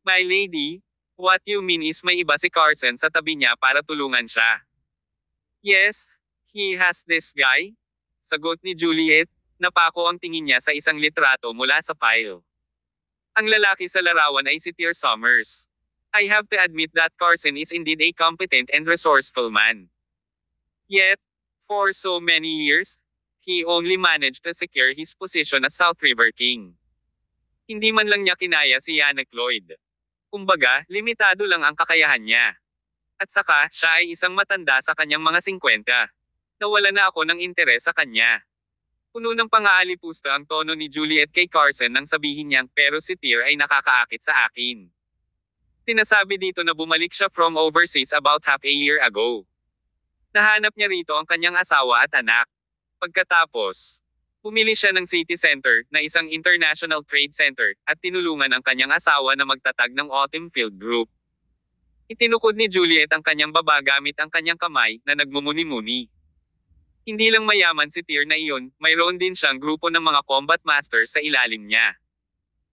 "My lady, what you mean is may iba si Carson sa tabi niya para tulungan siya?" "Yes, he has this guy," sagot ni Juliet, napako ang tingin niya sa isang litrato mula sa file. Ang lalaki sa larawan ay si Tyr Summers. I have to admit that Carson is indeed a competent and resourceful man. Yet, for so many years, he only managed to secure his position as South River King. Hindi man lang niya kinaya si Yannick Lloyd. Kumbaga, limitado lang ang kakayahan niya. At saka, siya ay isang matanda sa kanyang mga 50. Nawala na ako ng interes sa kanya. Puno ng pang-aalipusta ang tono ni Juliet kay Carson nang sabihin niyang, "Pero si Tyr ay nakakaakit sa akin." Sinasabi dito na bumalik siya from overseas about half a year ago. Nahanap niya rito ang kanyang asawa at anak. Pagkatapos, pumili siya ng City Center, na isang international trade center, at tinulungan ang kanyang asawa na magtatag ng Autumn Field Group. Itinukod ni Juliet ang kanyang baba gamit ang kanyang kamay, na nagmumuni-muni. Hindi lang mayaman si Tyr na iyon, mayroon din siyang grupo ng mga combat masters sa ilalim niya.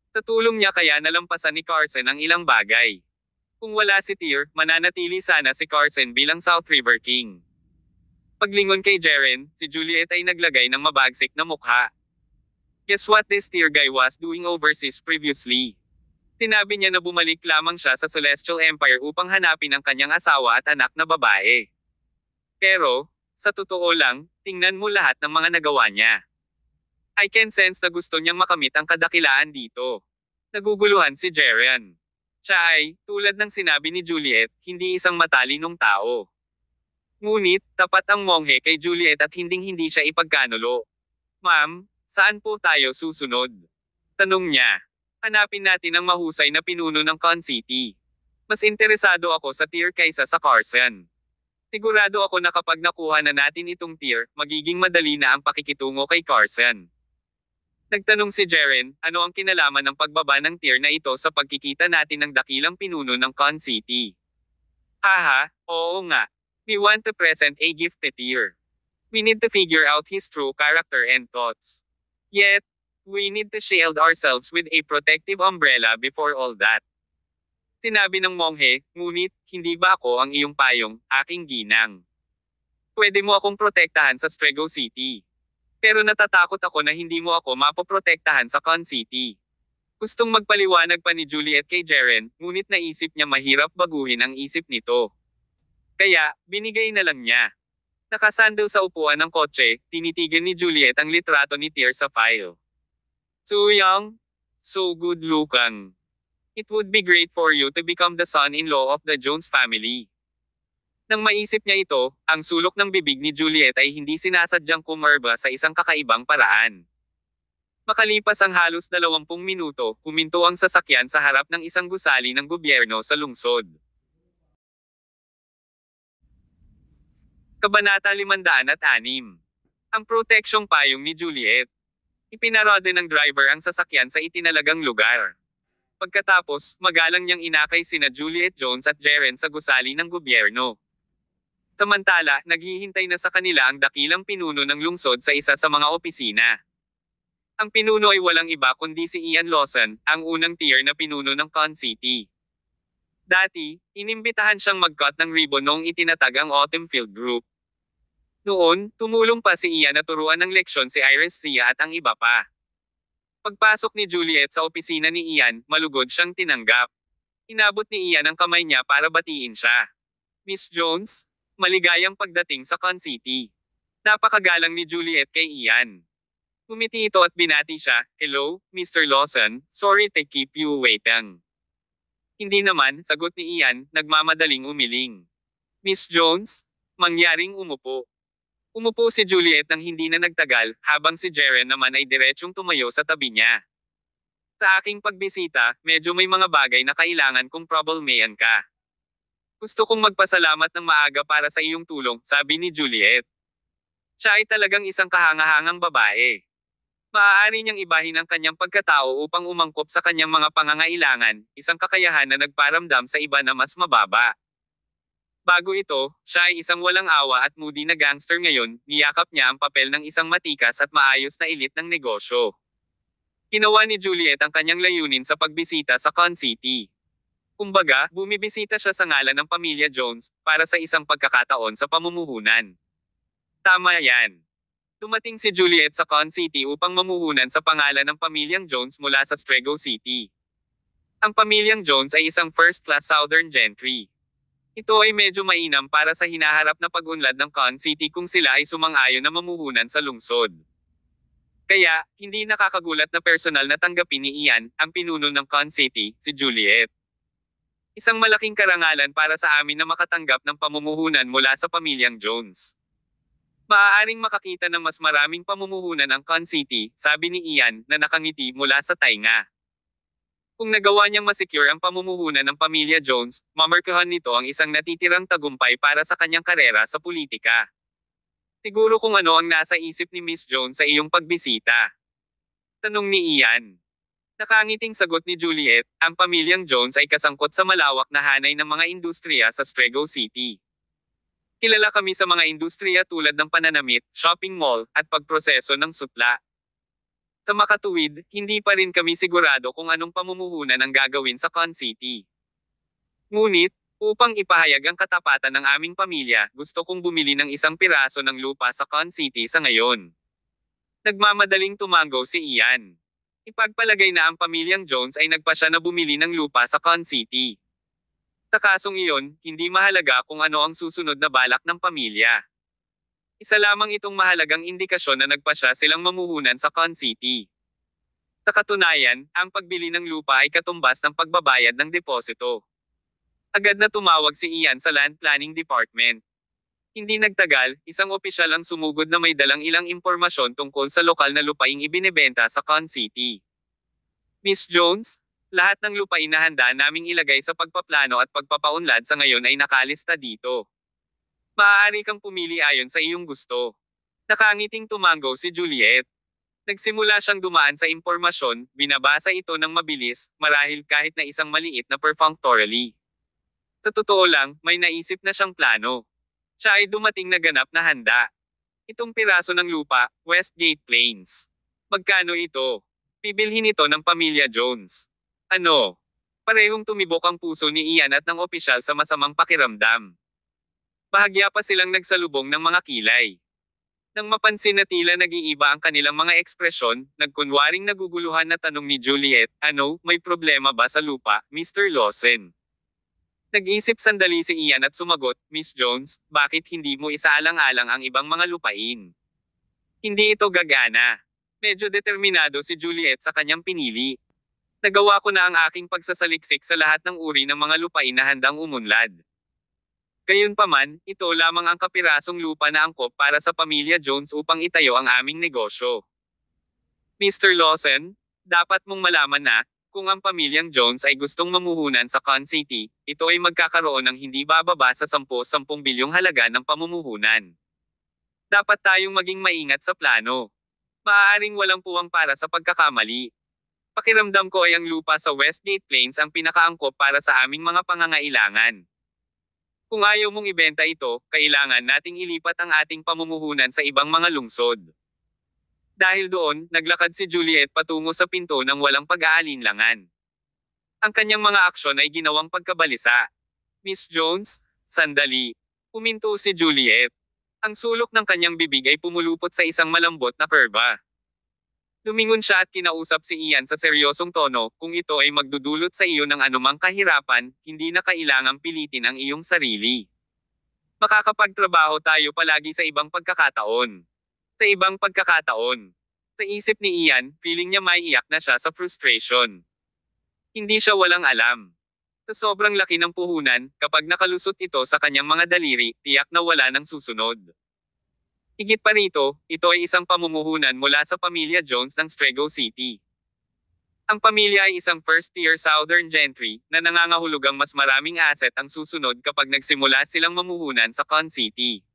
Sa tulong niya kaya nalampasan ni Carson ang ilang bagay. Kung wala si Tyr, mananatili sana si Carson bilang South River King. Paglingon kay Jaren, si Juliet ay naglagay ng mabagsik na mukha. Guess what this Tyr guy was doing overseas previously? Sinabi niya na bumalik lamang siya sa Celestial Empire upang hanapin ang kanyang asawa at anak na babae. Pero, sa totoo lang, tingnan mo lahat ng mga nagawa niya. I can sense na gusto niyang makamit ang kadakilaan dito. Naguguluhan si Jerian. Siya ay, tulad ng sinabi ni Juliet, hindi isang matalinong tao. Ngunit, tapat ang monghe kay Juliet at hinding-hindi siya ipagkanulo. Ma'am, saan po tayo susunod? Tanong niya. Hanapin natin ang mahusay na pinuno ng Con City. Mas interesado ako sa tier kaysa sa Carson. Sigurado ako na kapag nakuha na natin itong tier, magiging madali na ang pakikitungo kay Carson. Nagtanong si Jeren, ano ang kinalaman ng pagbaba ng tier na ito sa pagkikita natin ng dakilang pinuno ng Con City? Haha, oo nga. We want to present a gifted tier. We need to figure out his true character and thoughts. Yet, we need to shield ourselves with a protective umbrella before all that. Sinabi ng monghe, ngunit, hindi ba ako ang iyong payong, aking ginang? Pwede mo akong protektahan sa Strego City. Pero natatakot ako na hindi mo ako mapoprotektahan sa Con City. Gustong magpaliwanag pa ni Juliet kay Jeren, ngunit naisip niya mahirap baguhin ang isip nito. Kaya, binigay na lang niya. Nakasandal sa upuan ng kotse, tinitigan ni Juliet ang litrato ni Tyr sa file. So young, so good looking. It would be great for you to become the son-in-law of the Jones family. Nang maisip niya ito, ang sulok ng bibig ni Juliet ay hindi sinasadyang kumarba sa isang kakaibang paraan. Makalipas ang halos 20 minuto, huminto ang sasakyan sa harap ng isang gusali ng gobyerno sa lungsod. Kabanata 506. Ang proteksyong payong ni Juliet. Ipinarode ng driver ang sasakyan sa itinalagang lugar. Pagkatapos, magalang niyang inakay sina Juliet Jones at Jeren sa gusali ng gobyerno. Samantala, naghihintay na sa kanila ang dakilang pinuno ng lungsod sa isa sa mga opisina. Ang pinuno ay walang iba kundi si Ian Lawson, ang unang tier na pinuno ng Con City. Dati, inimbitahan siyang mag-cut ng ribbon noong itinatag ang Autumn Field Group. Noon, tumulong pa si Ian na turuan ng leksyon si Iris Sia at ang iba pa. Pagpasok ni Juliet sa opisina ni Ian, malugod siyang tinanggap. Inabot ni Ian ang kamay niya para batiin siya. Miss Jones, maligayang pagdating sa Con City. Napakagalang ni Juliet kay Ian. Umiti ito at binati siya, Hello, Mr. Lawson, sorry to keep you waiting. Hindi naman, sagot ni Ian, nagmamadaling umiling. Miss Jones, mangyaring umupo. Umupo si Juliet nang hindi na nagtagal, habang si Jeren naman ay diretsyong tumayo sa tabi niya. Sa aking pagbisita, medyo may mga bagay na kailangan kong problemayan ka. Gusto kong magpasalamat ng maaga para sa iyong tulong, sabi ni Juliet. Siya ay talagang isang kahangahangang babae. Maaari niyang ibahin ang kanyang pagkatao upang umangkop sa kanyang mga pangangailangan, isang kakayahan na nagparamdam sa iba na mas mababa. Bago ito, siya ay isang walang awa at moody na gangster ngayon, niyakap niya ang papel ng isang matikas at maayos na elit ng negosyo. Ginawa ni Juliet ang kanyang layunin sa pagbisita sa Con City. Kumbaga, bumibisita siya sa ngalan ng pamilya Jones, para sa isang pagkakataon sa pamumuhunan. Tama yan. Dumating si Juliet sa Con City upang mamuhunan sa pangalan ng pamilyang Jones mula sa Strego City. Ang pamilyang Jones ay isang first-class Southern gentry. Ito ay medyo mainam para sa hinaharap na pag-unlad ng Con City kung sila ay sumang-ayon na mamuhunan sa lungsod. Kaya, hindi nakakagulat na personal na tanggapin ni Ian, ang pinuno ng Con City, si Juliet. Isang malaking karangalan para sa amin na makatanggap ng pamumuhunan mula sa pamilyang Jones. Maaaring makakita ng mas maraming pamumuhunan ang Con City, sabi ni Ian, na nakangiti mula sa tainga. Kung nagawa niyang masecure ang pamumuhunan ng pamilya Jones, mamarkahan nito ang isang natitirang tagumpay para sa kanyang karera sa politika. Siguro kung ano ang nasa isip ni Miss Jones sa iyong pagbisita. Tanong ni Ian. Nakangiting sagot ni Juliet, ang pamilyang Jones ay kasangkot sa malawak na hanay ng mga industriya sa Strego City. Kilala kami sa mga industriya tulad ng pananamit, shopping mall, at pagproseso ng sutla. Sa makatuwid, hindi pa rin kami sigurado kung anong pamumuhunan ang gagawin sa Con City. Ngunit, upang ipahayag ang katapatan ng aming pamilya, gusto kong bumili ng isang piraso ng lupa sa Con City sa ngayon. Nagmamadaling tumango si Ian. Ipagpalagay na ang pamilyang Jones ay nagpasya na bumili ng lupa sa Con City. Sa kasong iyon, hindi mahalaga kung ano ang susunod na balak ng pamilya. Isa lamang itong mahalagang indikasyon na nagpasya silang mamuhunan sa Con City. Sa katunayan, ang pagbili ng lupa ay katumbas ng pagbabayad ng deposito. Agad na tumawag si Ian sa Land Planning Department. Hindi nagtagal, isang opisyal ang sumugod na may dalang ilang impormasyon tungkol sa lokal na lupaing ibinebenta sa Con City. Miss Jones, lahat ng lupain na handa naming ilagay sa pagpaplano at pagpapaunlad sa ngayon ay nakalista dito. Maaari kang pumili ayon sa iyong gusto. Nakangiting tumango si Juliet. Nagsimula siyang dumaan sa impormasyon, binabasa ito ng mabilis, marahil kahit na isang maliit na perfunctorily. Sa totoo lang, may naisip na siyang plano. Siya ay dumating na ganap na handa. Itong piraso ng lupa, Westgate Plains. Magkano ito? Bibilhin ito ng pamilya Jones. Ano? Parehong tumibok ang puso ni Ian at ng opisyal sa masamang pakiramdam. Bahagya pa silang nagsalubong ng mga kilay. Nang mapansin na tila nag-iiba ang kanilang mga ekspresyon, nagkunwaring naguguluhan na tanong ni Juliet, ano, may problema ba sa lupa, Mr. Lawson? Nag-isip sandali si Ian at sumagot, Miss Jones, bakit hindi mo isaalang-alang ang ibang mga lupain? Hindi ito gagana. Medyo determinado si Juliet sa kanyang pinili. Nagawa ko na ang aking pagsasaliksik sa lahat ng uri ng mga lupain na handang umunlad. Gayunpaman, ito lamang ang kapirasong lupa na angkop para sa pamilya Jones upang itayo ang aming negosyo. Mr. Lawson, dapat mong malaman na, kung ang pamilyang Jones ay gustong mamuhunan sa Con City, ito ay magkakaroon ng hindi bababa sa 10 bilyong halaga ng pamumuhunan. Dapat tayong maging maingat sa plano. Maaaring walang puwang para sa pagkakamali. Pakiramdam ko ay ang lupa sa Westgate Plains ang pinakaangkop para sa aming mga pangangailangan. Kung ayaw mong ibenta ito, kailangan nating ilipat ang ating pamumuhunan sa ibang mga lungsod. Dahil doon, naglakad si Juliet patungo sa pinto ng walang pag-aalinlangan. Ang kanyang mga aksyon ay ginawang pagkabalisa. Miss Jones, sandali. Huminto si Juliet. Ang sulok ng kanyang bibig ay pumulupot sa isang malambot na kurba. Lumingon siya at kinausap si Ian sa seryosong tono, kung ito ay magdudulot sa iyo ng anumang kahirapan, hindi na kailangang pilitin ang iyong sarili. Makakapagtrabaho tayo palagi sa ibang pagkakataon. Sa ibang pagkakataon. Sa isip ni Ian, feeling niya maiiyak na siya sa frustration. Hindi siya walang alam. Sa sobrang laki ng puhunan, kapag nakalusot ito sa kanyang mga daliri, tiyak na wala nang susunod. Higit pa rito, ito ay isang pamumuhunan mula sa pamilya Jones ng Strego City. Ang pamilya ay isang first-tier Southern gentry, na nangangahulugang mas maraming asset ang susunod kapag nagsimula silang mamuhunan sa Con City.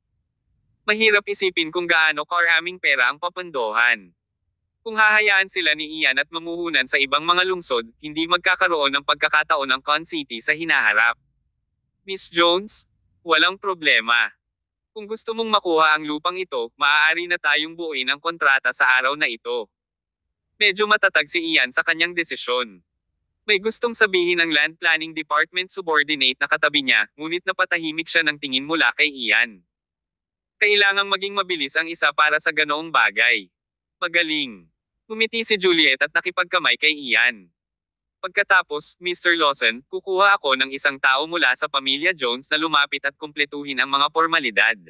Mahirap isipin kung gaano karaming pera ang papundohan. Kung hahayaan sila ni Ian at mamuhunan sa ibang mga lungsod, hindi magkakaroon ng pagkakataon ang Con City sa hinaharap. Miss Jones, walang problema. Kung gusto mong makuha ang lupang ito, maaari na tayong buuin ang kontrata sa araw na ito. Medyo matatag si Ian sa kanyang desisyon. May gustong sabihin ng Land Planning Department subordinate na katabi niya, ngunit napatahimik siya ng tingin mula kay Ian. Kailangang maging mabilis ang isa para sa ganoong bagay. Magaling. Ngumiti si Juliet at nakipagkamay kay Ian. Pagkatapos, Mr. Lawson, kukuha ako ng isang tao mula sa pamilya Jones na lumapit at kumpletuhin ang mga formalidad.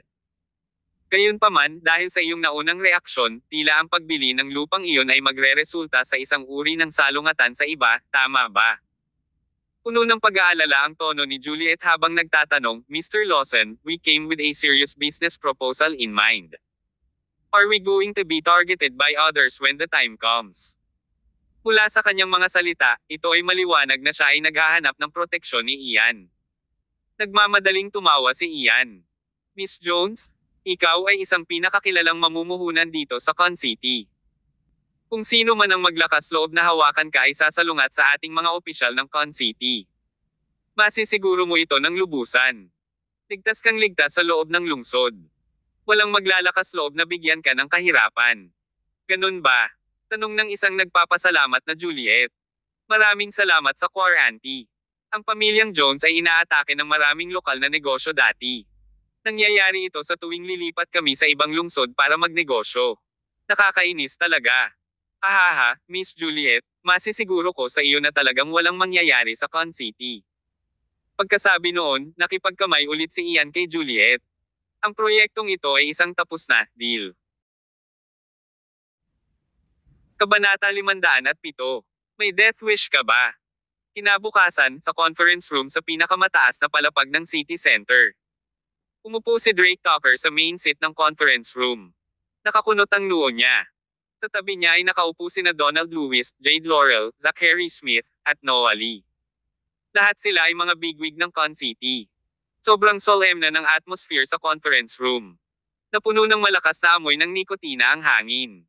Gayunpaman, dahil sa iyong naunang reaksyon, tila ang pagbili ng lupang iyon ay magreresulta sa isang uri ng salungatan sa iba, tama ba? Puno ng pag-aalala ang tono ni Juliet habang nagtatanong, Mr. Lawson, we came with a serious business proposal in mind. Are we going to be targeted by others when the time comes? Mula sa kanyang mga salita, ito ay maliwanag na siya ay naghahanap ng proteksyon ni Ian. Nagmamadaling tumawa si Ian. Miss Jones, ikaw ay isang pinakakilalang mamumuhunan dito sa Con City. Kung sino man ang maglakas loob na hawakan ka ay sasalungat sa ating mga opisyal ng Con City. Masisiguro mo ito ng lubusan. Ligtas kang ligtas sa loob ng lungsod. Walang maglalakas loob na bigyan ka ng kahirapan. Ganun ba? Tanong ng isang nagpapasalamat na Juliet. Maraming salamat sa quaranty. Ang pamilyang Jones ay inaatake ng maraming lokal na negosyo dati. Nangyayari ito sa tuwing lilipat kami sa ibang lungsod para magnegosyo. Nakakainis talaga. Ahaha, Miss Juliet, masisiguro ko sa iyo na talagang walang mangyayari sa Con City. Pagkasabi noon, nakipagkamay ulit si Ian kay Juliet. Ang proyektong ito ay isang tapos na deal. Kabanata 507. May death wish ka ba? Kinabukasan, sa conference room sa pinakamataas na palapag ng city center. Umupo si Drake Tucker sa main seat ng conference room. Nakakunot ang noo niya. Sa tabi niya ay nakaupo sina Donald Lewis, Jade Laurel, Zachary Smith, at Noah Lee. Lahat sila ay mga bigwig ng Con City. Sobrang solemn ng atmosphere sa conference room. Napuno ng malakas na amoy ng nikotina ang hangin.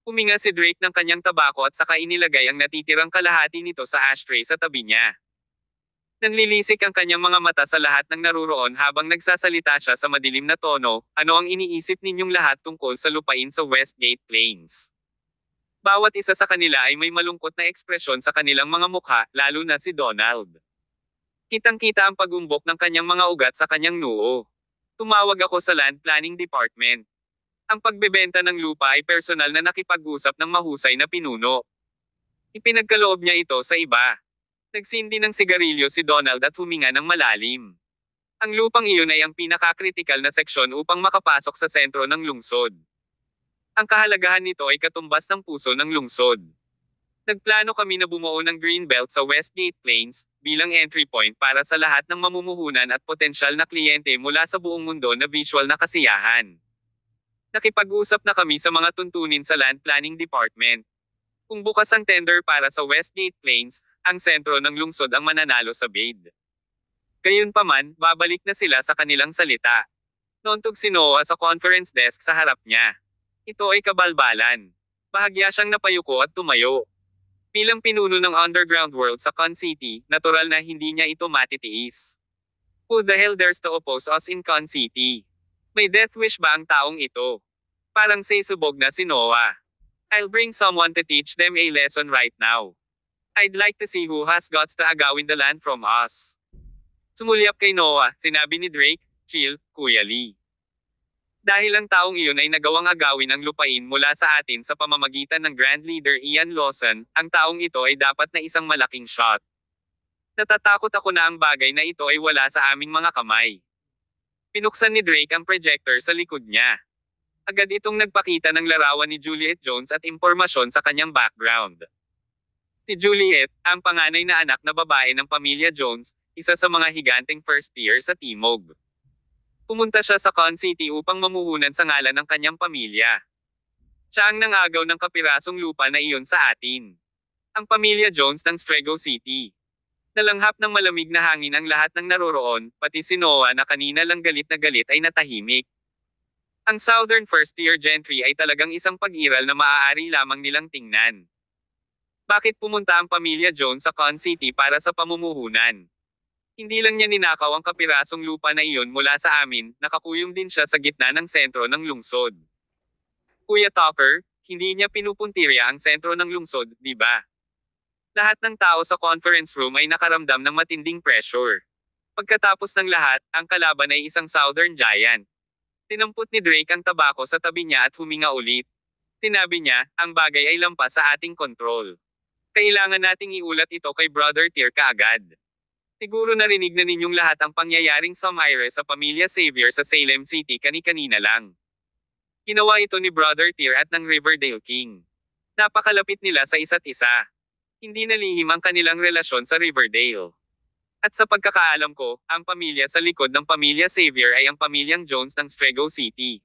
Huminga si Drake ng kanyang tabako at saka inilagay ang natitirang kalahati nito sa ashtray sa tabi niya. Nanlilisik ang kanyang mga mata sa lahat ng naruroon habang nagsasalita siya sa madilim na tono, ano ang iniisip ninyong lahat tungkol sa lupain sa Westgate Plains? Bawat isa sa kanila ay may malungkot na ekspresyon sa kanilang mga mukha, lalo na si Donald. Kitang-kita ang pagumbok ng kanyang mga ugat sa kanyang noo. Tumawag ako sa Land Planning Department. Ang pagbebenta ng lupa ay personal na nakipag-usap ng mahusay na pinuno. Ipinagkaloob niya ito sa iba. Nagsindi ng sigarilyo si Donald at huminga ng malalim. Ang lupang iyon ay ang pinaka-critical na seksyon upang makapasok sa sentro ng lungsod. Ang kahalagahan nito ay katumbas ng puso ng lungsod. Nagplano kami na bumuo ng Greenbelt sa Westgate Plains, bilang entry point para sa lahat ng mamumuhunan at potensyal na kliyente mula sa buong mundo na visual na kasiyahan. Nakipag-usap na kami sa mga tuntunin sa Land Planning Department. Kung bukas ang tender para sa Westgate Plains, ang sentro ng lungsod ang mananalo sa bid. Gayunpaman, babalik na sila sa kanilang salita. Noontog si Noah sa conference desk sa harap niya. Ito ay kabalbalan. Bahagya siyang napayuko at tumayo. Bilang pinuno ng underground world sa Con City, natural na hindi niya ito matitiis. Who the hell dares to oppose us in Con City? May death wish ba ang taong ito? Parang sisubog na si Noah. I'll bring someone to teach them a lesson right now. I'd like to see who has guts to agawin the land from us. Sumulyap kay Noah, sinabi ni Drake, "Chill, Kuya Lee. Dahil ang taong iyon ay nagawang agawin ang lupain mula sa atin sa pamamagitan ng Grand Leader Ian Lawson, ang taong ito ay dapat na isang malaking shot. Natatakot ako na ang bagay na ito ay wala sa aming mga kamay." Pinuksan ni Drake ang projector sa likod niya. Agad itong nagpakita ng larawan ni Juliet Jones at impormasyon sa kanyang background. Si Juliet, ang panganay na anak na babae ng pamilya Jones, isa sa mga higanteng first year sa Timog. Pumunta siya sa Con City upang mamuhunan sa ngalan ng kanyang pamilya. Siya ang nangagaw ng kapirasong lupa na iyon sa atin. Ang pamilya Jones ng Strego City. Nalanghap ng malamig na hangin ang lahat ng naroroon, pati si Noah na kanina lang galit na galit ay natahimik. Ang Southern First Year Gentry ay talagang isang pag-iral na maaari lamang nilang tingnan. Bakit pumunta ang pamilya Jones sa Con City para sa pamumuhunan? Hindi lang niya ninakaw ang kapirasong lupa na iyon mula sa amin, nakakuyong din siya sa gitna ng sentro ng lungsod. Kuya Tucker, hindi niya pinupuntirya ang sentro ng lungsod, di ba? Lahat ng tao sa conference room ay nakaramdam ng matinding pressure. Pagkatapos ng lahat, ang kalaban ay isang Southern Giant. Tinampot ni Drake ang tabako sa tabi niya at huminga ulit. Tinabi niya, ang bagay ay lampas sa ating kontrol. Kailangan nating iulat ito kay Brother Tier kaagad. Siguro narinig na ninyong lahat ang pangyayaring sumire sa pamilya Xavier sa Salem City kani-kanina lang. Ginawa ito ni Brother Tier at ng Riverdale King. Napakalapit nila sa isa't isa. Hindi nalihim ang kanilang relasyon sa Riverdale. At sa pagkakaalam ko, ang pamilya sa likod ng pamilya Xavier ay ang pamilyang Jones ng Strego City.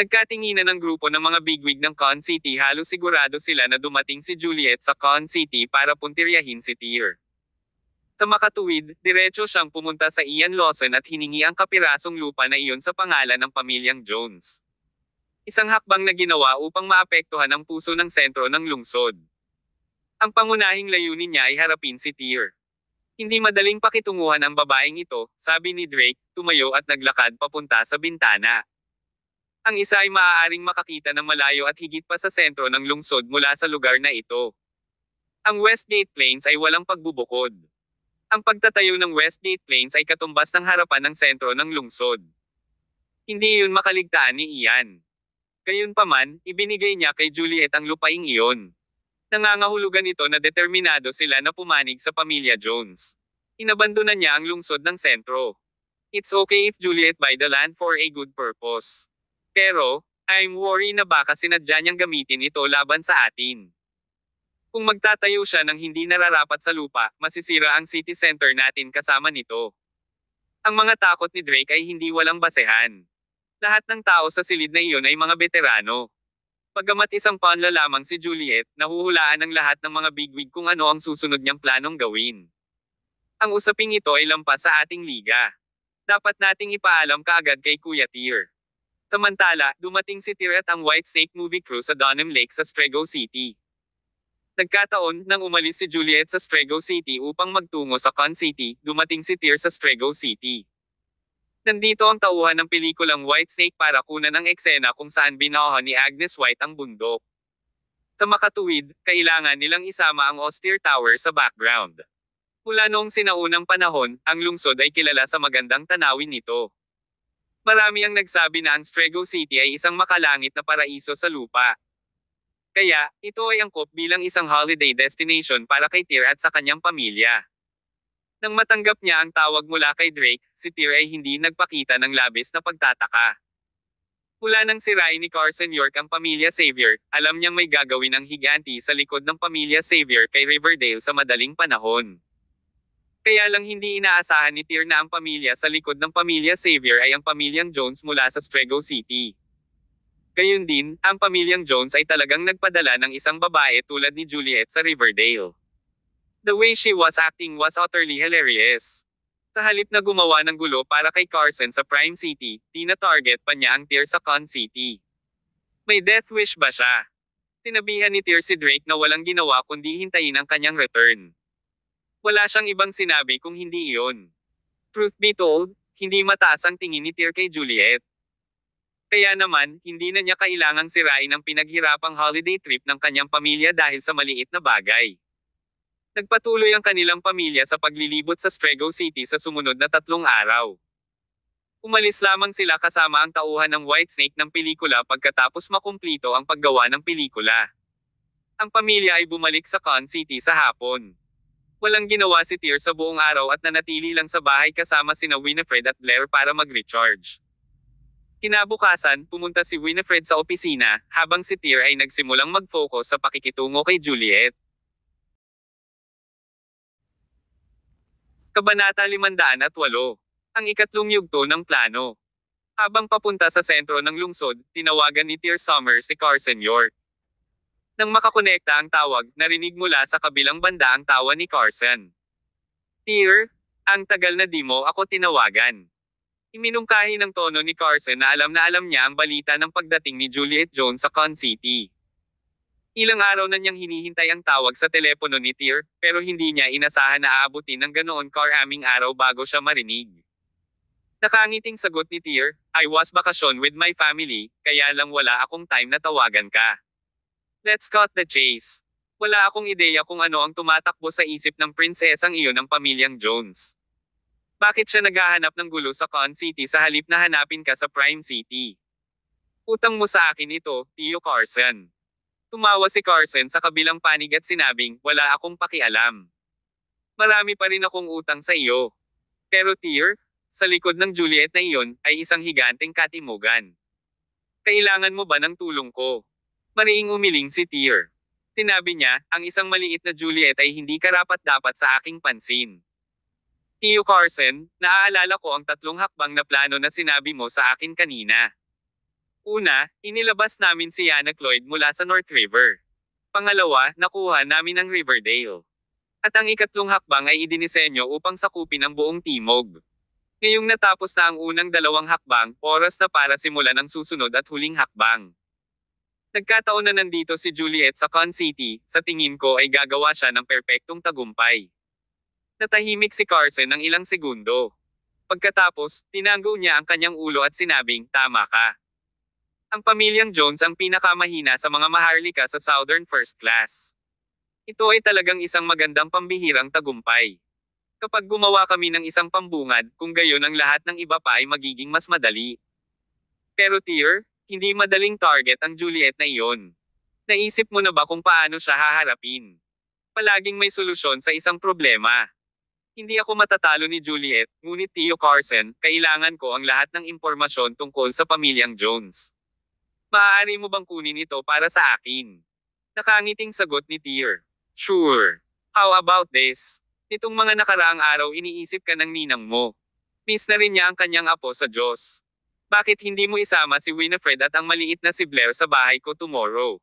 Nagkatinginan ng grupo ng mga bigwig ng Con City, halos sigurado sila na dumating si Juliet sa Con City para puntiryahin si Tier. Sa makatuwid, diretso siyang pumunta sa Ian Lawson at hiningi ang kapirasong lupa na iyon sa pangalan ng pamilyang Jones. Isang hakbang na ginawa upang maapektuhan ang puso ng sentro ng lungsod. Ang pangunahing layunin niya ay harapin si Tier. Hindi madaling pakitunguhan ang babaeng ito, sabi ni Drake, tumayo at naglakad papunta sa bintana. Ang isa ay maaaring makakita ng malayo at higit pa sa sentro ng lungsod mula sa lugar na ito. Ang Westgate Plains ay walang pagbubukod. Ang pagtatayo ng Westgate Plains ay katumbas ng harapan ng sentro ng lungsod. Hindi iyon makaligtaan ni Ian. Gayunpaman, ibinigay niya kay Juliet ang lupaing iyon. Nangangahulugan ito na determinado sila na pumanig sa pamilya Jones. Inabandonan niya ang lungsod ng sentro. It's okay if Juliet buy the land for a good purpose. Pero, I'm worried na baka sinadya niyang gamitin ito laban sa atin. Kung magtatayo siya ng hindi nararapat sa lupa, masisira ang city center natin kasama nito. Ang mga takot ni Drake ay hindi walang basehan. Lahat ng tao sa silid na iyon ay mga veterano. Bagamat isang panla lamang si Juliet, nahuhulaan ng lahat ng mga bigwig kung ano ang susunod niyang planong gawin. Ang usaping ito ay lampas sa ating liga. Dapat nating ipaalam kaagad kay Kuya Tyr. Samantala, dumating si Tyr at ang Whitesnake Movie Crew sa Dunham Lake sa Strego City. Nagkataon, nang umalis si Juliet sa Strego City upang magtungo sa Con City, dumating si Tyr sa Strego City. Nandito ang tauhan ng pelikulang Whitesnake para kunan ang eksena kung saan binaha ni Agnes White ang bundok. Sa makatuwid, kailangan nilang isama ang austere tower sa background. Mula noong sinaunang panahon, ang lungsod ay kilala sa magandang tanawin nito. Marami ang nagsabi na ang Strego City ay isang makalangit na paraiso sa lupa. Kaya, ito ay angkop bilang isang holiday destination para kay Tyr at sa kanyang pamilya. Nang matanggap niya ang tawag mula kay Drake, si Tyr ay hindi nagpakita ng labis na pagtataka. Mula nang sirain ni Carson York ang pamilya Xavier, alam niyang may gagawin ang higanti sa likod ng pamilya Xavier kay Riverdale sa madaling panahon. Kaya lang hindi inaasahan ni Tyr na ang pamilya sa likod ng pamilya Xavier ay ang pamilyang Jones mula sa Strego City. Gayun din, ang pamilyang Jones ay talagang nagpadala ng isang babae tulad ni Juliet sa Riverdale. The way she was acting was utterly hilarious. Sa halip na gumawa ng gulo para kay Carson sa Prime City, tina-target pa niya ang Tyr sa Con City. May death wish ba siya? Tinabihan ni Tyr si Drake na walang ginawa kundi hintayin ang kanyang return. Wala siyang ibang sinabi kung hindi iyon. Truth be told, hindi mataas ang tingin ni Tyr kay Juliet. Kaya naman, hindi na niya kailangang sirain ang pinaghirapang holiday trip ng kanyang pamilya dahil sa maliit na bagay. Nagpatuloy ang kanilang pamilya sa paglilibot sa Strego City sa sumunod na 3 araw. Umalis lamang sila kasama ang tauhan ng Whitesnake ng pelikula pagkatapos makumplito ang paggawa ng pelikula. Ang pamilya ay bumalik sa Con City sa hapon. Walang ginawa si Tyr sa buong araw at nanatili lang sa bahay kasama sina Winifred at Blair para mag-recharge. Kinabukasan, pumunta si Winifred sa opisina, habang si Tyr ay nagsimulang mag-focus sa pakikitungo kay Juliet. Kabanata 508. Ang ikatlong yugto ng plano. Habang papunta sa sentro ng lungsod, tinawagan ni Tyr Summers si Carson York. Nang makakonekta ang tawag, narinig mula sa kabilang banda ang tawa ni Carson. Tyr, ang tagal na di mo ako tinawagan. Iminungkahi ng tono ni Carson na alam niya ang balita ng pagdating ni Juliet Jones sa Con City. Ilang araw na niyang hinihintay ang tawag sa telepono ni Tyr, pero hindi niya inasahan na aabutin ng ganoon karaming araw bago siya marinig. Nakangiting sagot ni Tyr, I was bakasyon with my family, kaya lang wala akong time na tawagan ka. Let's cut the chase. Wala akong ideya kung ano ang tumatakbo sa isip ng prinsesang iyon ng pamilyang Jones. Bakit siya naghahanap ng gulo sa Con City sa halip na hanapin ka sa Prime City? Utang mo sa akin ito, Tio Carson. Tumawa si Carson sa kabilang panig at sinabing, wala akong pakialam. Marami pa rin akong utang sa iyo. Pero Tyr, sa likod ng Juliet na iyon, ay isang higanteng katimugan. Kailangan mo ba ng tulong ko? Mariing umiling si Tyr. Tinabi niya, ang isang maliit na Juliet ay hindi karapat-dapat sa aking pansin. Tio Carson, naaalala ko ang 3 hakbang na plano na sinabi mo sa akin kanina. Una, inilabas namin si Yana Cloyd mula sa North River. Pangalawa, nakuha namin ang Riverdale. At ang ikatlong hakbang ay idinisenyo upang sakupin ang buong timog. Ngayong natapos na ang unang 2 hakbang, oras na para simulan ang susunod at huling hakbang. Nagkataon na nandito si Juliet sa Con City, sa tingin ko ay gagawa siya ng perpektong tagumpay. Natahimik si Carson ng ilang segundo. Pagkatapos, tinanggo niya ang kanyang ulo at sinabing, tama ka. Ang pamilyang Jones ang pinakamahina sa mga maharlika sa Southern First Class. Ito ay talagang isang magandang pambihirang tagumpay. Kapag gumawa kami ng isang pambungad, kung gayon ang lahat ng iba pa ay magiging mas madali. Pero Tyr, hindi madaling target ang Juliet na iyon. Naisip mo na ba kung paano siya haharapin? Palaging may solusyon sa isang problema. Hindi ako matatalo ni Juliet, ngunit Tio Carson, kailangan ko ang lahat ng impormasyon tungkol sa pamilyang Jones. Maaari mo bang kunin ito para sa akin? Nakangiting sagot ni Tyr. Sure. How about this? Nitong mga nakaraang araw iniisip ka ng ninang mo. Miss na rin niya ang kanyang apo sa Diyos. Bakit hindi mo isama si Winifred at ang maliit na si Blair sa bahay ko tomorrow?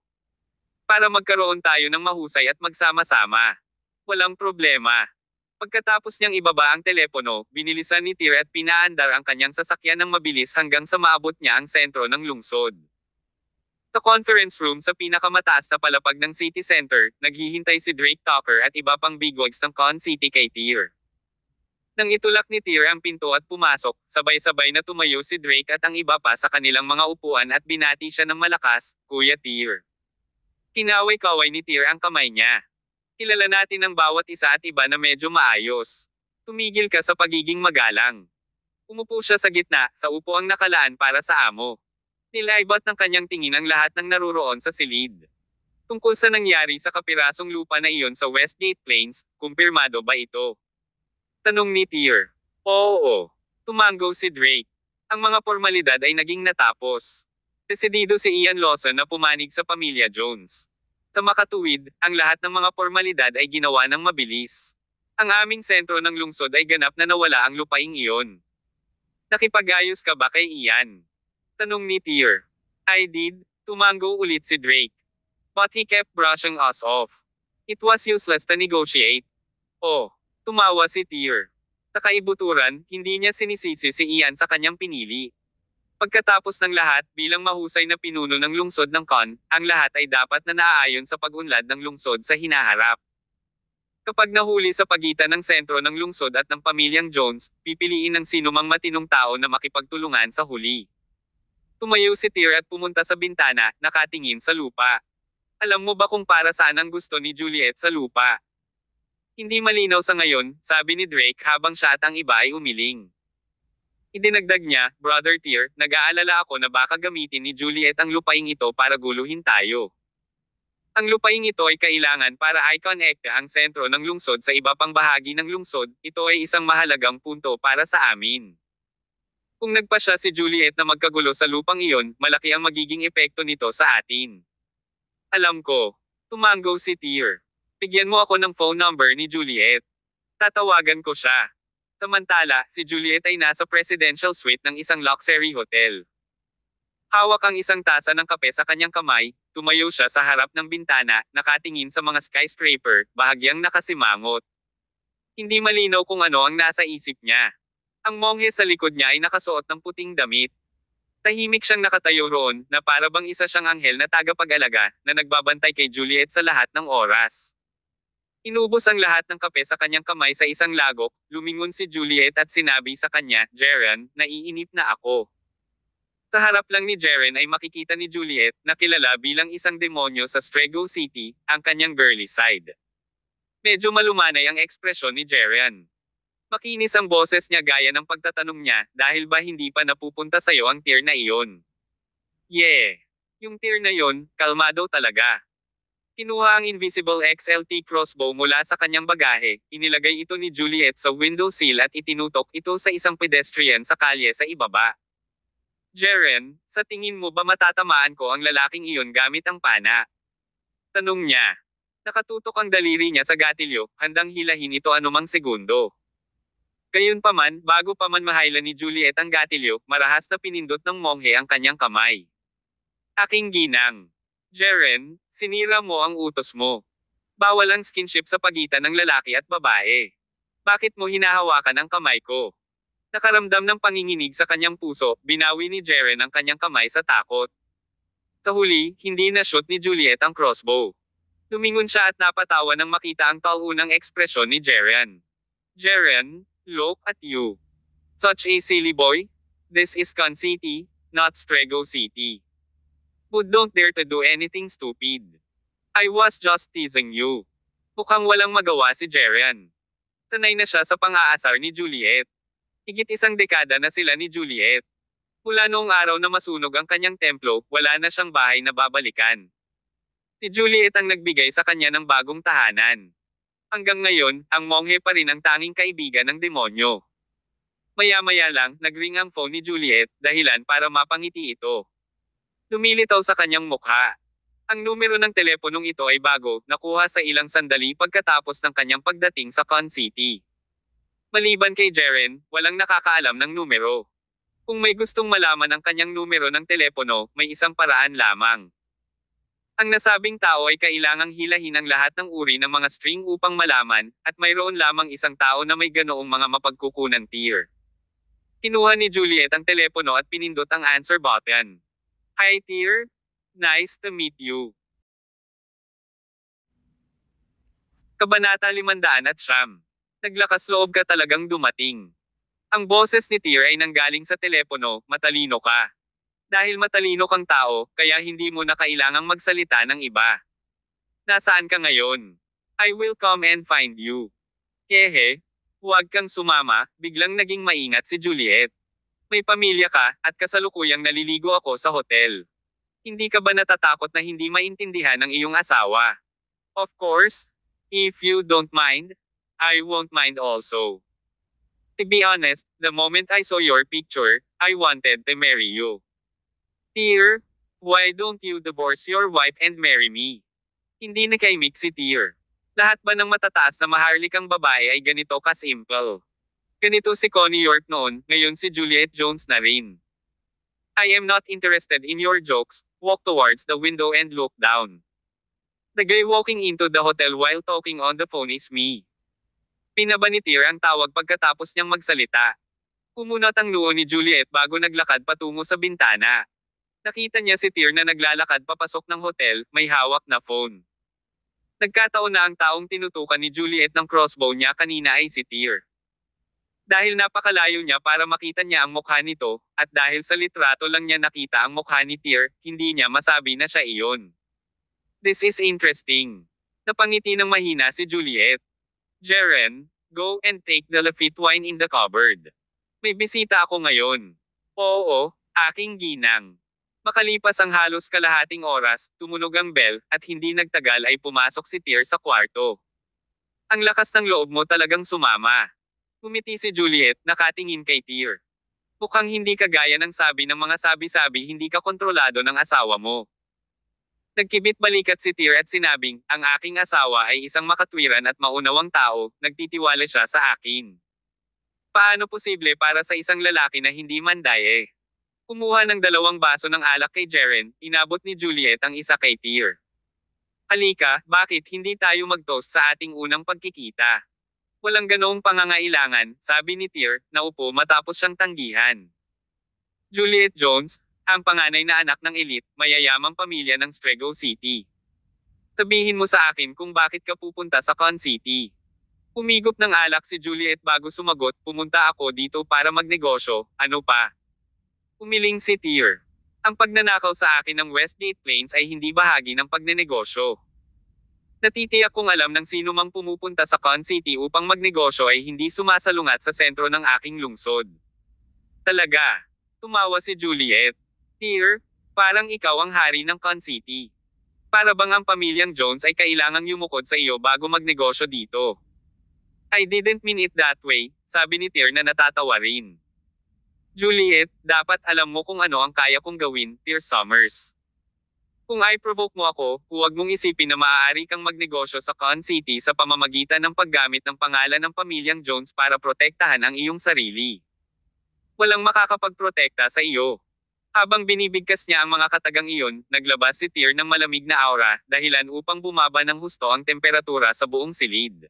Para magkaroon tayo ng mahusay at magsama-sama. Walang problema. Pagkatapos niyang ibaba ang telepono, binilisan ni Tyr at pinaandar ang kanyang sasakyan ng mabilis hanggang sa maabot niya ang sentro ng lungsod. Sa conference room sa pinakamataas na palapag ng city center, naghihintay si Drake Tucker at iba pang bigwigs ng Con City kay Tyr. Nang itulak ni Tyr ang pinto at pumasok, sabay-sabay na tumayo si Drake at ang iba pa sa kanilang mga upuan at binati siya ng malakas, Kuya Tyr. Kinaway-kaway ni Tyr ang kamay niya. Kilala natin ang bawat isa at iba na medyo maayos. Tumigil ka sa pagiging magalang. Umupo siya sa gitna, sa upuang nakalaan para sa amo. Nilaibat ng kanyang tingin ang lahat ng naruroon sa silid. Tungkol sa nangyari sa kapirasong lupa na iyon sa Westgate Plains, kumpirmado ba ito? Tanong ni Tyr. Oo. Tumango si Drake. Ang mga formalidad ay naging natapos. Desidido si Ian Lawson na pumanig sa pamilya Jones. Sa makatuwid, ang lahat ng mga formalidad ay ginawa ng mabilis. Ang aming sentro ng lungsod ay ganap na nawala ang lupaing iyon. Nakipag-ayos ka ba kay Ian? Tanong ni Tyr. I did, tumango ulit si Drake. But he kept brushing us off. It was useless to negotiate. Oh, tumawa si Tyr. Sa kaibuturan, hindi niya sinisisi si Ian sa kanyang pinili. Pagkatapos ng lahat, bilang mahusay na pinuno ng lungsod ng Con, ang lahat ay dapat na naaayon sa pag-unlad ng lungsod sa hinaharap. Kapag nahuli sa pagitan ng sentro ng lungsod at ng pamilyang Jones, pipiliin ng sinumang matinong tao na makipagtulungan sa huli. Tumayo si Tyr at pumunta sa bintana, nakatingin sa lupa. Alam mo ba kung para saan ang gusto ni Juliet sa lupa? Hindi malinaw sa ngayon, sabi ni Drake habang siya at ang iba ay umiling. Idinagdag niya, Brother Tyr, nag-aalala ako na baka gamitin ni Juliet ang lupaing ito para guluhin tayo. Ang lupaing ito ay kailangan para i-connect ang sentro ng lungsod sa iba pang bahagi ng lungsod, ito ay isang mahalagang punto para sa amin. Kung nagpasya si Juliet na magkagulo sa lupang iyon, malaki ang magiging epekto nito sa atin. Alam ko. Tumango si Tyr. Bigyan mo ako ng phone number ni Juliet. Tatawagan ko siya. Samantala, si Juliet ay nasa presidential suite ng isang luxury hotel. Hawak ang isang tasa ng kape sa kanyang kamay, tumayo siya sa harap ng bintana, nakatingin sa mga skyscraper, bahagyang nakasimangot. Hindi malinaw kung ano ang nasa isip niya. Ang monghe sa likod niya ay nakasuot ng puting damit. Tahimik siyang nakatayo roon, na para bang isa siyang anghel na tagapag-alaga, na nagbabantay kay Juliet sa lahat ng oras. Inubos ang lahat ng kape sa kanyang kamay sa isang lagok, lumingon si Juliet at sinabi sa kanya, Jeren, naiinip na ako. Sa harap lang ni Jeren ay makikita ni Juliet, na kilala bilang isang demonyo sa Strego City, ang kanyang girly side. Medyo malumanay ang ekspresyon ni Jeren. Makinis ang boses niya gaya ng pagtatanong niya, dahil ba hindi pa napupunta sa'yo ang Tyr na iyon? Yeah. Yung Tyr na yon, kalmado talaga. Kinuha ang Invisible XLT crossbow mula sa kanyang bagahe, inilagay ito ni Juliet sa windowsill at itinutok ito sa isang pedestrian sa kalye sa ibaba. Jeren, sa tingin mo ba matatamaan ko ang lalaking iyon gamit ang pana? Tanong niya. Nakatutok ang daliri niya sa gatilyo, handang hilahin ito anumang segundo. Gayunpaman, bago pa man mahayla ni Juliet ang gatilyo, marahas na pinindot ng monghe ang kanyang kamay. Aking ginang. Jeren, sinira mo ang utos mo. Bawal ang skinship sa pagitan ng lalaki at babae. Bakit mo hinahawakan ang kamay ko? Nakaramdam ng panginginig sa kanyang puso, binawi ni Jeren ang kanyang kamay sa takot. Sa huli, hindi na-shoot ni Juliet ang crossbow. Lumingon siya at napatawa nang makita ang taunang ekspresyon ni Jeren. Jeren, look at you. Such a silly boy. This is Con City, not Strego City. But don't dare to do anything stupid. I was just teasing you. Mukhang walang magawa si Jeren. Sanay na siya sa pang-aasar ni Juliet. Higit isang dekada na sila ni Juliet. Mula noong araw na masunog ang kanyang templo, wala na siyang bahay na babalikan. Si Juliet ang nagbigay sa kanya ng bagong tahanan. Hanggang ngayon, ang monghe pa rin ang tanging kaibigan ng demonyo. Maya-maya lang, nagring ang phone ni Juliet, dahilan para mapangiti ito. Lumilitaw sa kanyang mukha. Ang numero ng teleponong ito ay bago, nakuha sa ilang sandali pagkatapos ng kanyang pagdating sa Con City. Maliban kay Jeren, walang nakakaalam ng numero. Kung may gustong malaman ang kanyang numero ng telepono, may isang paraan lamang. Ang nasabing tao ay kailangang hilahin ang lahat ng uri ng mga string upang malaman, at mayroon lamang isang tao na may ganoong mga mapagkukunang tier. Kinuha ni Juliet ang telepono at pinindot ang answer button. Hi tier, nice to meet you. Kabanata 509. Naglakas loob ka talagang dumating. Ang boses ni Tier ay nanggaling sa telepono, matalino ka. Dahil matalino kang tao, kaya hindi mo na kailangang magsalita ng iba. Nasaan ka ngayon? I will come and find you. Hehe, huwag kang sumama, biglang naging maingat si Juliet. May pamilya ka, at kasalukuyang naliligo ako sa hotel. Hindi ka ba natatakot na hindi maintindihan ng iyong asawa? Of course. If you don't mind, I won't mind also. To be honest, the moment I saw your picture, I wanted to marry you. Dear, why don't you divorce your wife and marry me? Hindi nakaimik si Dear. Lahat ba ng matataas na maharlikang babae ay ganito ka-simple? Ganito si Connie York noon, ngayon si Juliet Jones na rin. I am not interested in your jokes, walk towards the window and look down. The guy walking into the hotel while talking on the phone is me. Pinaba ni Tier ang tawag pagkatapos niyang magsalita. Kumunat ang noo ni Juliet bago naglakad patungo sa bintana. Nakita niya si Tier na naglalakad papasok ng hotel, may hawak na phone. Nagkataon na ang taong tinutukan ni Juliet ng crossbow niya kanina ay si Tier. Dahil napakalayo niya para makita niya ang mukha nito, at dahil sa litrato lang niya nakita ang mukha ni Tier, hindi niya masabi na siya iyon. This is interesting. Napangiti ng mahina si Juliet. Jeren, go and take the Lafite wine in the cupboard. May bisita ako ngayon. Oo, aking ginang. Makalipas ang halos kalahating oras, tumunog ang bell, at hindi nagtagal ay pumasok si Tier sa kwarto. Ang lakas ng loob mo talagang sumama. Umiti si Juliet, nakatingin kay Tier. Mukhang hindi kagaya ng sabi ng mga sabi-sabi hindi ka kontrolado ng asawa mo. Nagkibit balikat si Tier at sinabing, ang aking asawa ay isang makatwiran at maunawang tao, nagtitiwala siya sa akin. Paano posible para sa isang lalaki na hindi mandaye? Kumuha ng 2 baso ng alak kay Jeren, inabot ni Juliet ang isa kay Tier. Halika, bakit hindi tayo mag-toast sa ating unang pagkikita? Walang ganoong pangangailangan, sabi ni Tier, naupo matapos siyang tanggihan. Juliet Jones, ang panganay na anak ng elite, mayayamang pamilya ng Strego City. Sabihin mo sa akin kung bakit ka pupunta sa Con City. Umigop ng alak si Juliet bago sumagot, pumunta ako dito para magnegosyo, ano pa? Umiling si Tier. Ang pagnanakaw sa akin ng Westgate Plains ay hindi bahagi ng pagnenegosyo. Natitiyak kong alam ng sino mang pumupunta sa Con City upang magnegosyo ay hindi sumasalungat sa sentro ng aking lungsod. Talaga. Tumawa si Juliet. Tier, parang ikaw ang hari ng Con City. Para bang ang pamilyang Jones ay kailangang yumukod sa iyo bago magnegosyo dito? I didn't mean it that way, sabi ni Tier na natatawa rin. Juliet, dapat alam mo kung ano ang kaya kong gawin, Tier Summers. Kung i-provoke mo ako, huwag mong isipin na maaari kang magnegosyo sa Con City sa pamamagitan ng paggamit ng pangalan ng pamilyang Jones para protektahan ang iyong sarili. Walang makakapagprotekta sa iyo. Habang binibigkas niya ang mga katagang iyon, naglabas si Tier ng malamig na aura, dahilan upang bumaba ng husto ang temperatura sa buong silid.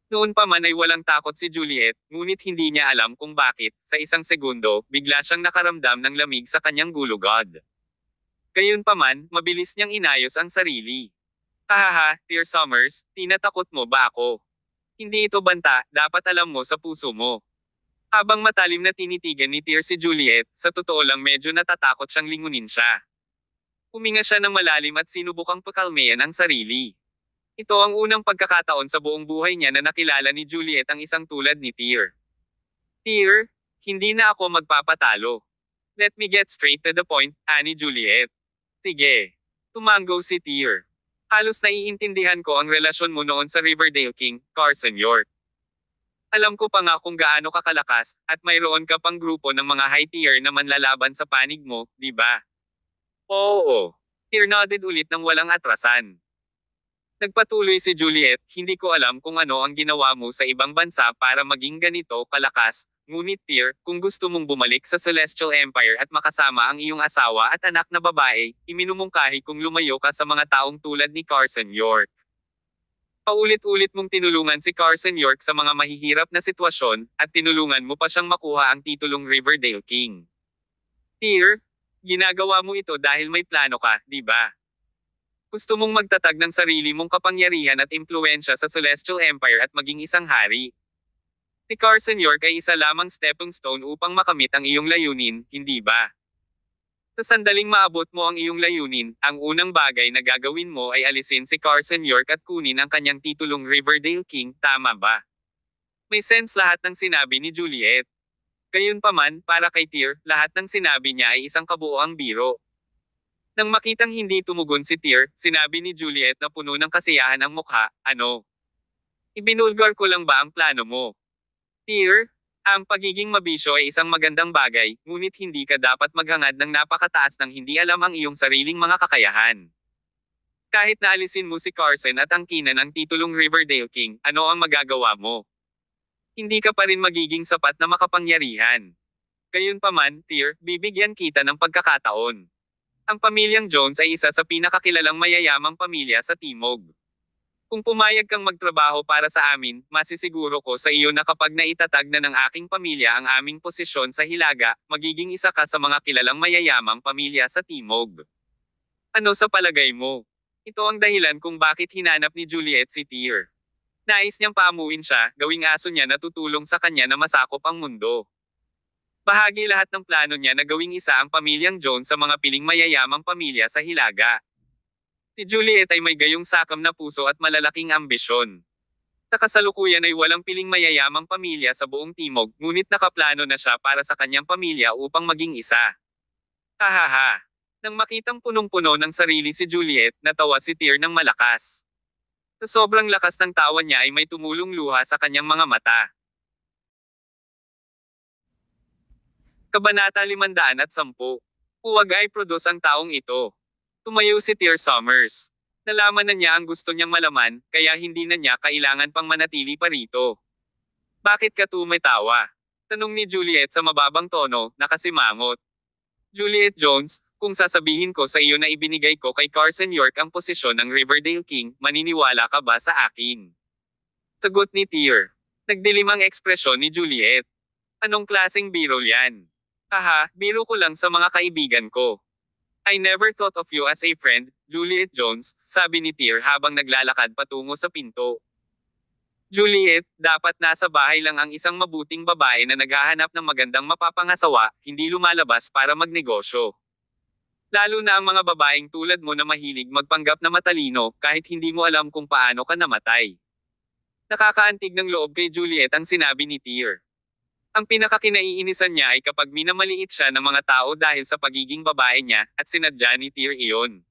Noon pa man ay walang takot si Juliet, ngunit hindi niya alam kung bakit, sa isang segundo, bigla siyang nakaramdam ng lamig sa kanyang gulugod. Gayunpaman, mabilis niyang inayos ang sarili. Hahaha, Tier Summers, tinatakot mo ba ako? Hindi ito banta, dapat alam mo sa puso mo. Habang matalim na tinitigan ni Tier si Juliet, sa totoo lang medyo natatakot siyang lingunin siya. Huminga siya ng malalim at sinubukang pakalmayan ang sarili. Ito ang unang pagkakataon sa buong buhay niya na nakilala ni Juliet ang isang tulad ni Tier. Tier, hindi na ako magpapatalo. Let me get straight to the point, ani Juliet. Sige. Tumango si Tier. Halos naiintindihan ko ang relasyon mo noon sa Riverdale King, Carson York. Alam ko pa nga kung gaano ka kalakas, at mayroon ka pang grupo ng mga high tier na manlalaban sa panig mo, di ba? Oo. Tear nodded ulit ng walang atrasan. Nagpatuloy si Juliet, hindi ko alam kung ano ang ginawa mo sa ibang bansa para maging ganito kalakas, ngunit Tear, kung gusto mong bumalik sa Celestial Empire at makasama ang iyong asawa at anak na babae, iminumungkahi kung lumayo ka sa mga taong tulad ni Carson York. Paulit-ulit mong tinulungan si Carson York sa mga mahihirap na sitwasyon, at tinulungan mo pa siyang makuha ang titulong Riverdale King. Tear, ginagawa mo ito dahil may plano ka, di ba? Gusto mong magtatag ng sarili mong kapangyarihan at impluensya sa Celestial Empire at maging isang hari. Si Carson York ay isa lamang stepping stone upang makamit ang iyong layunin, hindi ba? Sa sandaling maabot mo ang iyong layunin, ang unang bagay na gagawin mo ay alisin si Carson York at kunin ang kanyang titulong Riverdale King, tama ba? May sense lahat ng sinabi ni Juliet. Gayunpaman, para kay Tear, lahat ng sinabi niya ay isang kabuoang biro. Nang makitang hindi tumugon si Tear, sinabi ni Juliet na puno ng kasiyahan ang mukha, ano? Ibinulgar ko lang ba ang plano mo? Tear, ang pagiging mabisyo ay isang magandang bagay, ngunit hindi ka dapat maghangad ng napakataas ng hindi alam ang iyong sariling mga kakayahan. Kahit naalisin mo si Carson at angkinan ang titulong Riverdale King, ano ang magagawa mo? Hindi ka pa rin magiging sapat na makapangyarihan. Gayunpaman, Tear, bibigyan kita ng pagkakataon. Ang pamilyang Jones ay isa sa pinakakilalang mayayamang pamilya sa Timog. Kung pumayag kang magtrabaho para sa amin, masisiguro ko sa iyo na kapag naitatag na ng aking pamilya ang aming posisyon sa Hilaga, magiging isa ka sa mga kilalang mayayamang pamilya sa Timog. Ano sa palagay mo? Ito ang dahilan kung bakit hinanap ni Juliet si Tear. Nais niyang paamuin siya, gawing aso niya na tutulong sa kanya na masakop ang mundo. Bahagi lahat ng plano niya na gawing isa ang pamilyang Jones sa mga piling mayayamang pamilya sa Hilaga. Si Juliet ay may gayong sakam na puso at malalaking ambisyon. Sa kasalukuyan ay walang piling mayayamang pamilya sa buong Timog, ngunit nakaplano na siya para sa kanyang pamilya upang maging isa. Hahaha. Nang makitang punong-puno ng sarili si Juliet, natawa si Tear ng malakas. Sa sobrang lakas ng tawa niya ay may tumulong luha sa kanyang mga mata. Kabanata 510. Huwag ay produce ang taong ito. Tumayo si Tear Summers. Nalaman na niya ang gusto niyang malaman, kaya hindi na niya kailangan pang manatili pa rito. Bakit ka tumatawa? Tanong ni Juliet sa mababang tono, nakasimangot. Juliet Jones, kung sasabihin ko sa iyo na ibinigay ko kay Carson York ang posisyon ng Riverdale King, maniniwala ka ba sa akin? Sagot ni Tear. Nagdilim ang ekspresyon ni Juliet. Anong klaseng biro yan? Haha, biro ko lang sa mga kaibigan ko. I never thought of you as a friend, Juliet Jones, sabi ni Tear habang naglalakad patungo sa pinto. Juliet, dapat nasa bahay lang ang isang mabuting babae na naghahanap ng magandang mapapangasawa, hindi lumalabas para magnegosyo. Lalo na ang mga babaeng tulad mo na mahilig magpanggap na matalino, kahit hindi mo alam kung paano ka namatay. Nakakaantig ng loob kay Juliet ang sinabi ni Tear. Ang pinakakinaiinisan niya ay kapag minamaliit siya ng mga tao dahil sa pagiging babae niya, at sinadya ni Tear iyon.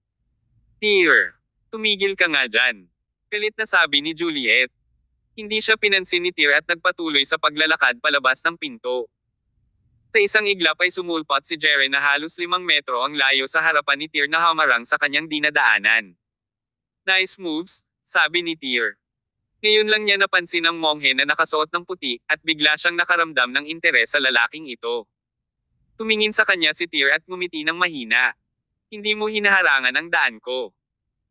Tear, tumigil ka nga dyan. Galit na sabi ni Juliet. Hindi siya pinansin ni Tear at nagpatuloy sa paglalakad palabas ng pinto. Sa isang iglap ay sumulpot si Jeren na halos 5 metro ang layo sa harapan ni Tear na hamarang sa kanyang dinadaanan. Nice moves, sabi ni Tear. Ngayon lang niya napansin ang monghe na nakasuot ng puti, at bigla siyang nakaramdam ng interes sa lalaking ito. Tumingin sa kanya si Tear at ngumiti ng mahina. Hindi mo hinaharangan ang daan ko.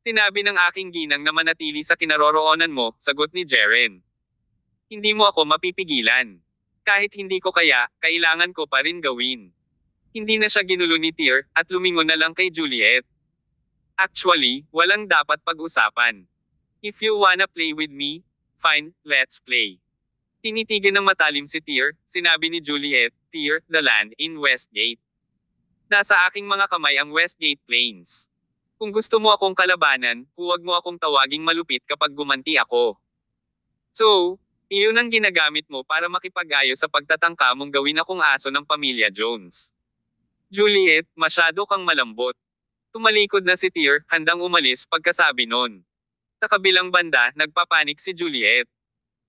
Sinabi ng aking ginang na manatili sa kinaroroonan mo, sagot ni Jeren. Hindi mo ako mapipigilan. Kahit hindi ko kaya, kailangan ko pa rin gawin. Hindi na siya ginulo ni Tear, at lumingon na lang kay Juliet. Actually, walang dapat pag-usapan. If you wanna play with me, fine, let's play. Tinitigan ng matalim si Tear, sinabi ni Juliet, Tear, the land in Westgate. Nasa aking mga kamay ang Westgate Plains. Kung gusto mo akong kalabanan, huwag mo akong tawaging malupit kapag gumanti ako. So, iyon ang ginagamit mo para makipag-ayos sa pagtatangka mong gawin akong aso ng pamilya Jones. Juliet, masyado kang malambot. Tumalikod na si Tear, handang umalis pagkasabi nun. Sa kabilang banda, nagpapanik si Juliet.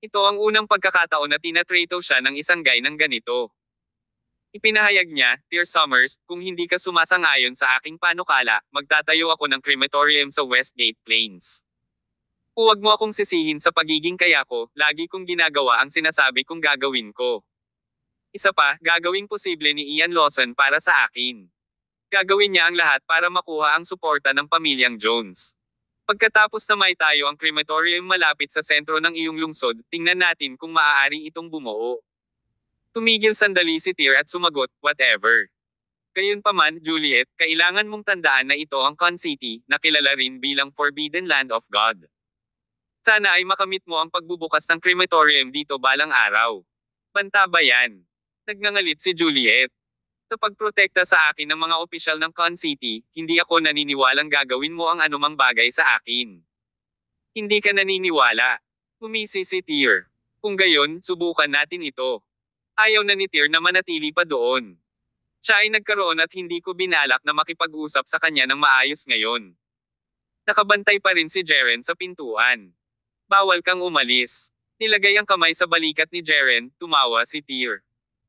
Ito ang unang pagkakataon na tinatrato siya ng isang guy ng ganito. Ipinahayag niya, Dear Summers, kung hindi ka sumasang-ayon sa aking panukala, magtatayo ako ng crematorium sa Westgate Plains. Huwag mo akong sisihin sa pagiging kaya ko, lagi kong ginagawa ang sinasabi kong gagawin ko. Isa pa, gagawing posible ni Ian Lawson para sa akin. Gagawin niya ang lahat para makuha ang suporta ng pamilyang Jones. Pagkatapos na may tayo ang crematorium malapit sa sentro ng iyong lungsod, tingnan natin kung maaari itong bumuo. Tumigil sandali si Tyr at sumagot, whatever. Gayunpaman, Juliet, kailangan mong tandaan na ito ang Con City, na kilala rin bilang Forbidden Land of God. Sana ay makamit mo ang pagbubukas ng crematorium dito balang araw. Banta ba yan? Nagngangalit si Juliet. Sa pagprotekta sa akin ng mga opisyal ng Con City, hindi ako naniniwalang gagawin mo ang anumang bagay sa akin. Hindi ka naniniwala. Umisi si Tyr. Kung gayon, subukan natin ito. Ayaw na ni Tyr na manatili pa doon. Siya ay nagkaroon at hindi ko binalak na makipag-usap sa kanya ng maayos ngayon. Nakabantay pa rin si Jeren sa pintuan. Bawal kang umalis. Nilagay ang kamay sa balikat ni Jeren, tumawa si Tyr.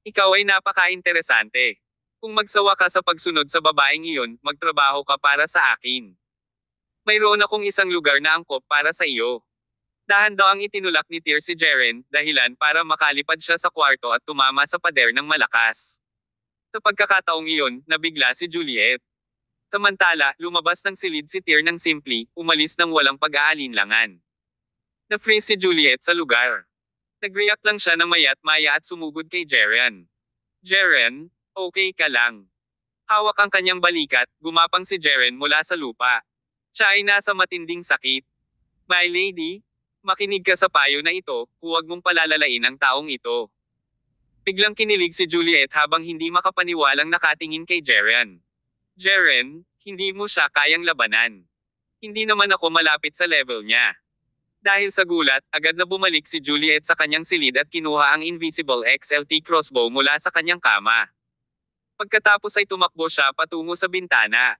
Ikaw ay napaka-interesante. Kung magsawa ka sa pagsunod sa babaeng iyon, magtrabaho ka para sa akin. Mayroon akong isang lugar na angkop para sa iyo. Dahan-daang itinulak ni Tyr si Jeren, dahilan para makalipad siya sa kwarto at tumama sa pader ng malakas. Sa pagkakataong iyon, nabigla si Juliet. Samantala, lumabas ng silid si Tyr ng simpli, umalis ng walang pag-aalinlangan. Na-freeze si Juliet sa lugar. Nag-react lang siya ng mayat-maya at sumugod kay Jeren. Jeren, okay ka lang. Hawak ang kanyang balikat, gumapang si Jeren mula sa lupa. Siya ay nasa matinding sakit. My lady, makinig ka sa payo na ito, huwag mong palalalain ang taong ito. Biglang kinilig si Juliet habang hindi makapaniwalang nakatingin kay Jeren. Jeren, hindi mo siya kayang labanan. Hindi naman ako malapit sa level niya. Dahil sa gulat, agad na bumalik si Juliet sa kanyang silid at kinuha ang Invisible XLT crossbow mula sa kanyang kama. Pagkatapos ay tumakbo siya patungo sa bintana.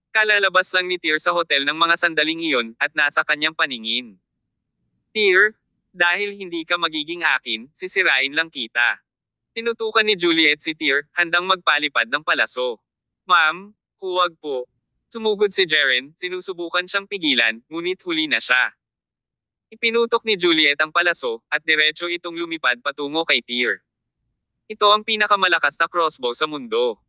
Kalalabas lang ni Tyr sa hotel ng mga sandaling iyon at nasa kanyang paningin. Tyr, dahil hindi ka magiging akin, sisirain lang kita. Tinutukan ni Juliet si Tyr, handang magpalipad ng palaso. Ma'am, huwag po. Sumugod si Jeren, sinusubukan siyang pigilan, ngunit huli na siya. Ipinutok ni Juliet ang palaso, at diretso itong lumipad patungo kay Tyr. Ito ang pinakamalakas na crossbow sa mundo.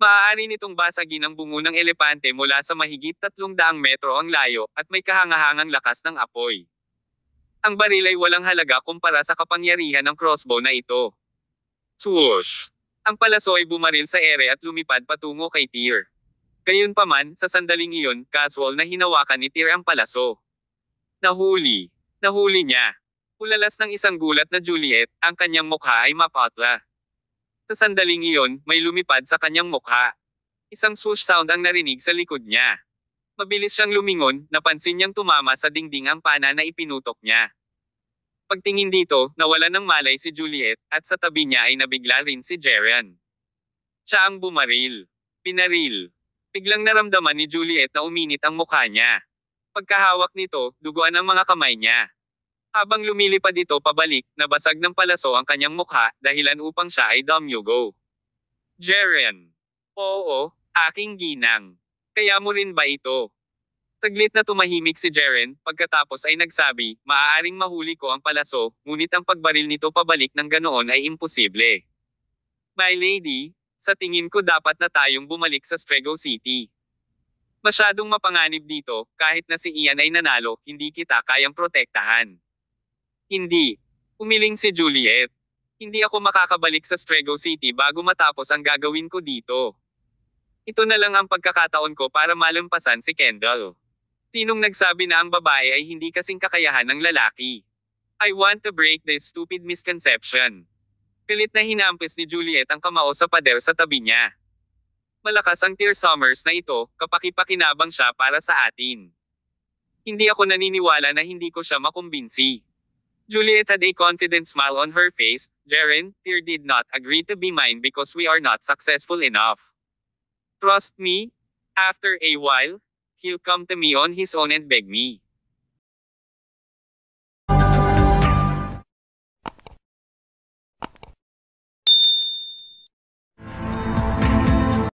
Maaari nitong basagin ang bungo ng elepante mula sa mahigit 300 metro ang layo, at may kahangahangang lakas ng apoy. Ang baril ay walang halaga kumpara sa kapangyarihan ng crossbow na ito. Swoosh! Ang palaso ay bumaril sa ere at lumipad patungo kay Tyr. Gayunpaman, sa sandaling iyon, casual na hinawakan ni Tyr ang palaso. Nahuli. Nahuli niya. Ulalas ng isang gulat na Juliet, ang kanyang mukha ay mapatla. Sa sandaling iyon, may lumipad sa kanyang mukha. Isang swoosh sound ang narinig sa likod niya. Mabilis siyang lumingon, napansin niyang tumama sa dingding ang pana na ipinutok niya. Pagtingin dito, nawala ng malay si Juliet, at sa tabi niya ay nabigla rin si Jeren. Siya ang bumaril. Pinaril. Biglang naramdaman ni Juliet na uminit ang mukha niya. Pagkahawak nito, duguan ang mga kamay niya. Habang lumilipad ito pabalik, nabasag ng palaso ang kanyang mukha, dahilan upang siya ay dumyugo. Jeren. Oo, aking ginang. Kaya mo rin ba ito? Saglit na tumahimik si Jeren, pagkatapos ay nagsabi, maaaring mahuli ko ang palaso, ngunit ang pagbaril nito pabalik ng ganoon ay imposible. My lady, sa tingin ko dapat na tayong bumalik sa Strego City. Masyadong mapanganib dito, kahit na si Ian ay nanalo, hindi kita kayang protektahan. Hindi. Umiling si Juliet. Hindi ako makakabalik sa Strego City bago matapos ang gagawin ko dito. Ito na lang ang pagkakataon ko para malampasan si Kendall. Sinong nagsabi na ang babae ay hindi kasing kakayahan ng lalaki? I want to break this stupid misconception. Pilit na hinampis ni Juliet ang kamao sa pader sa tabi niya. Malakas ang Tyr Summers na ito, kapaki-pakinabang siya para sa atin. Hindi ako naniniwala na hindi ko siya makumbinsi. Juliet had a confident smile on her face. Jeren, Tyr did not agree to be mine because we are not successful enough. Trust me, after a while, he'll come to me on his own and beg me.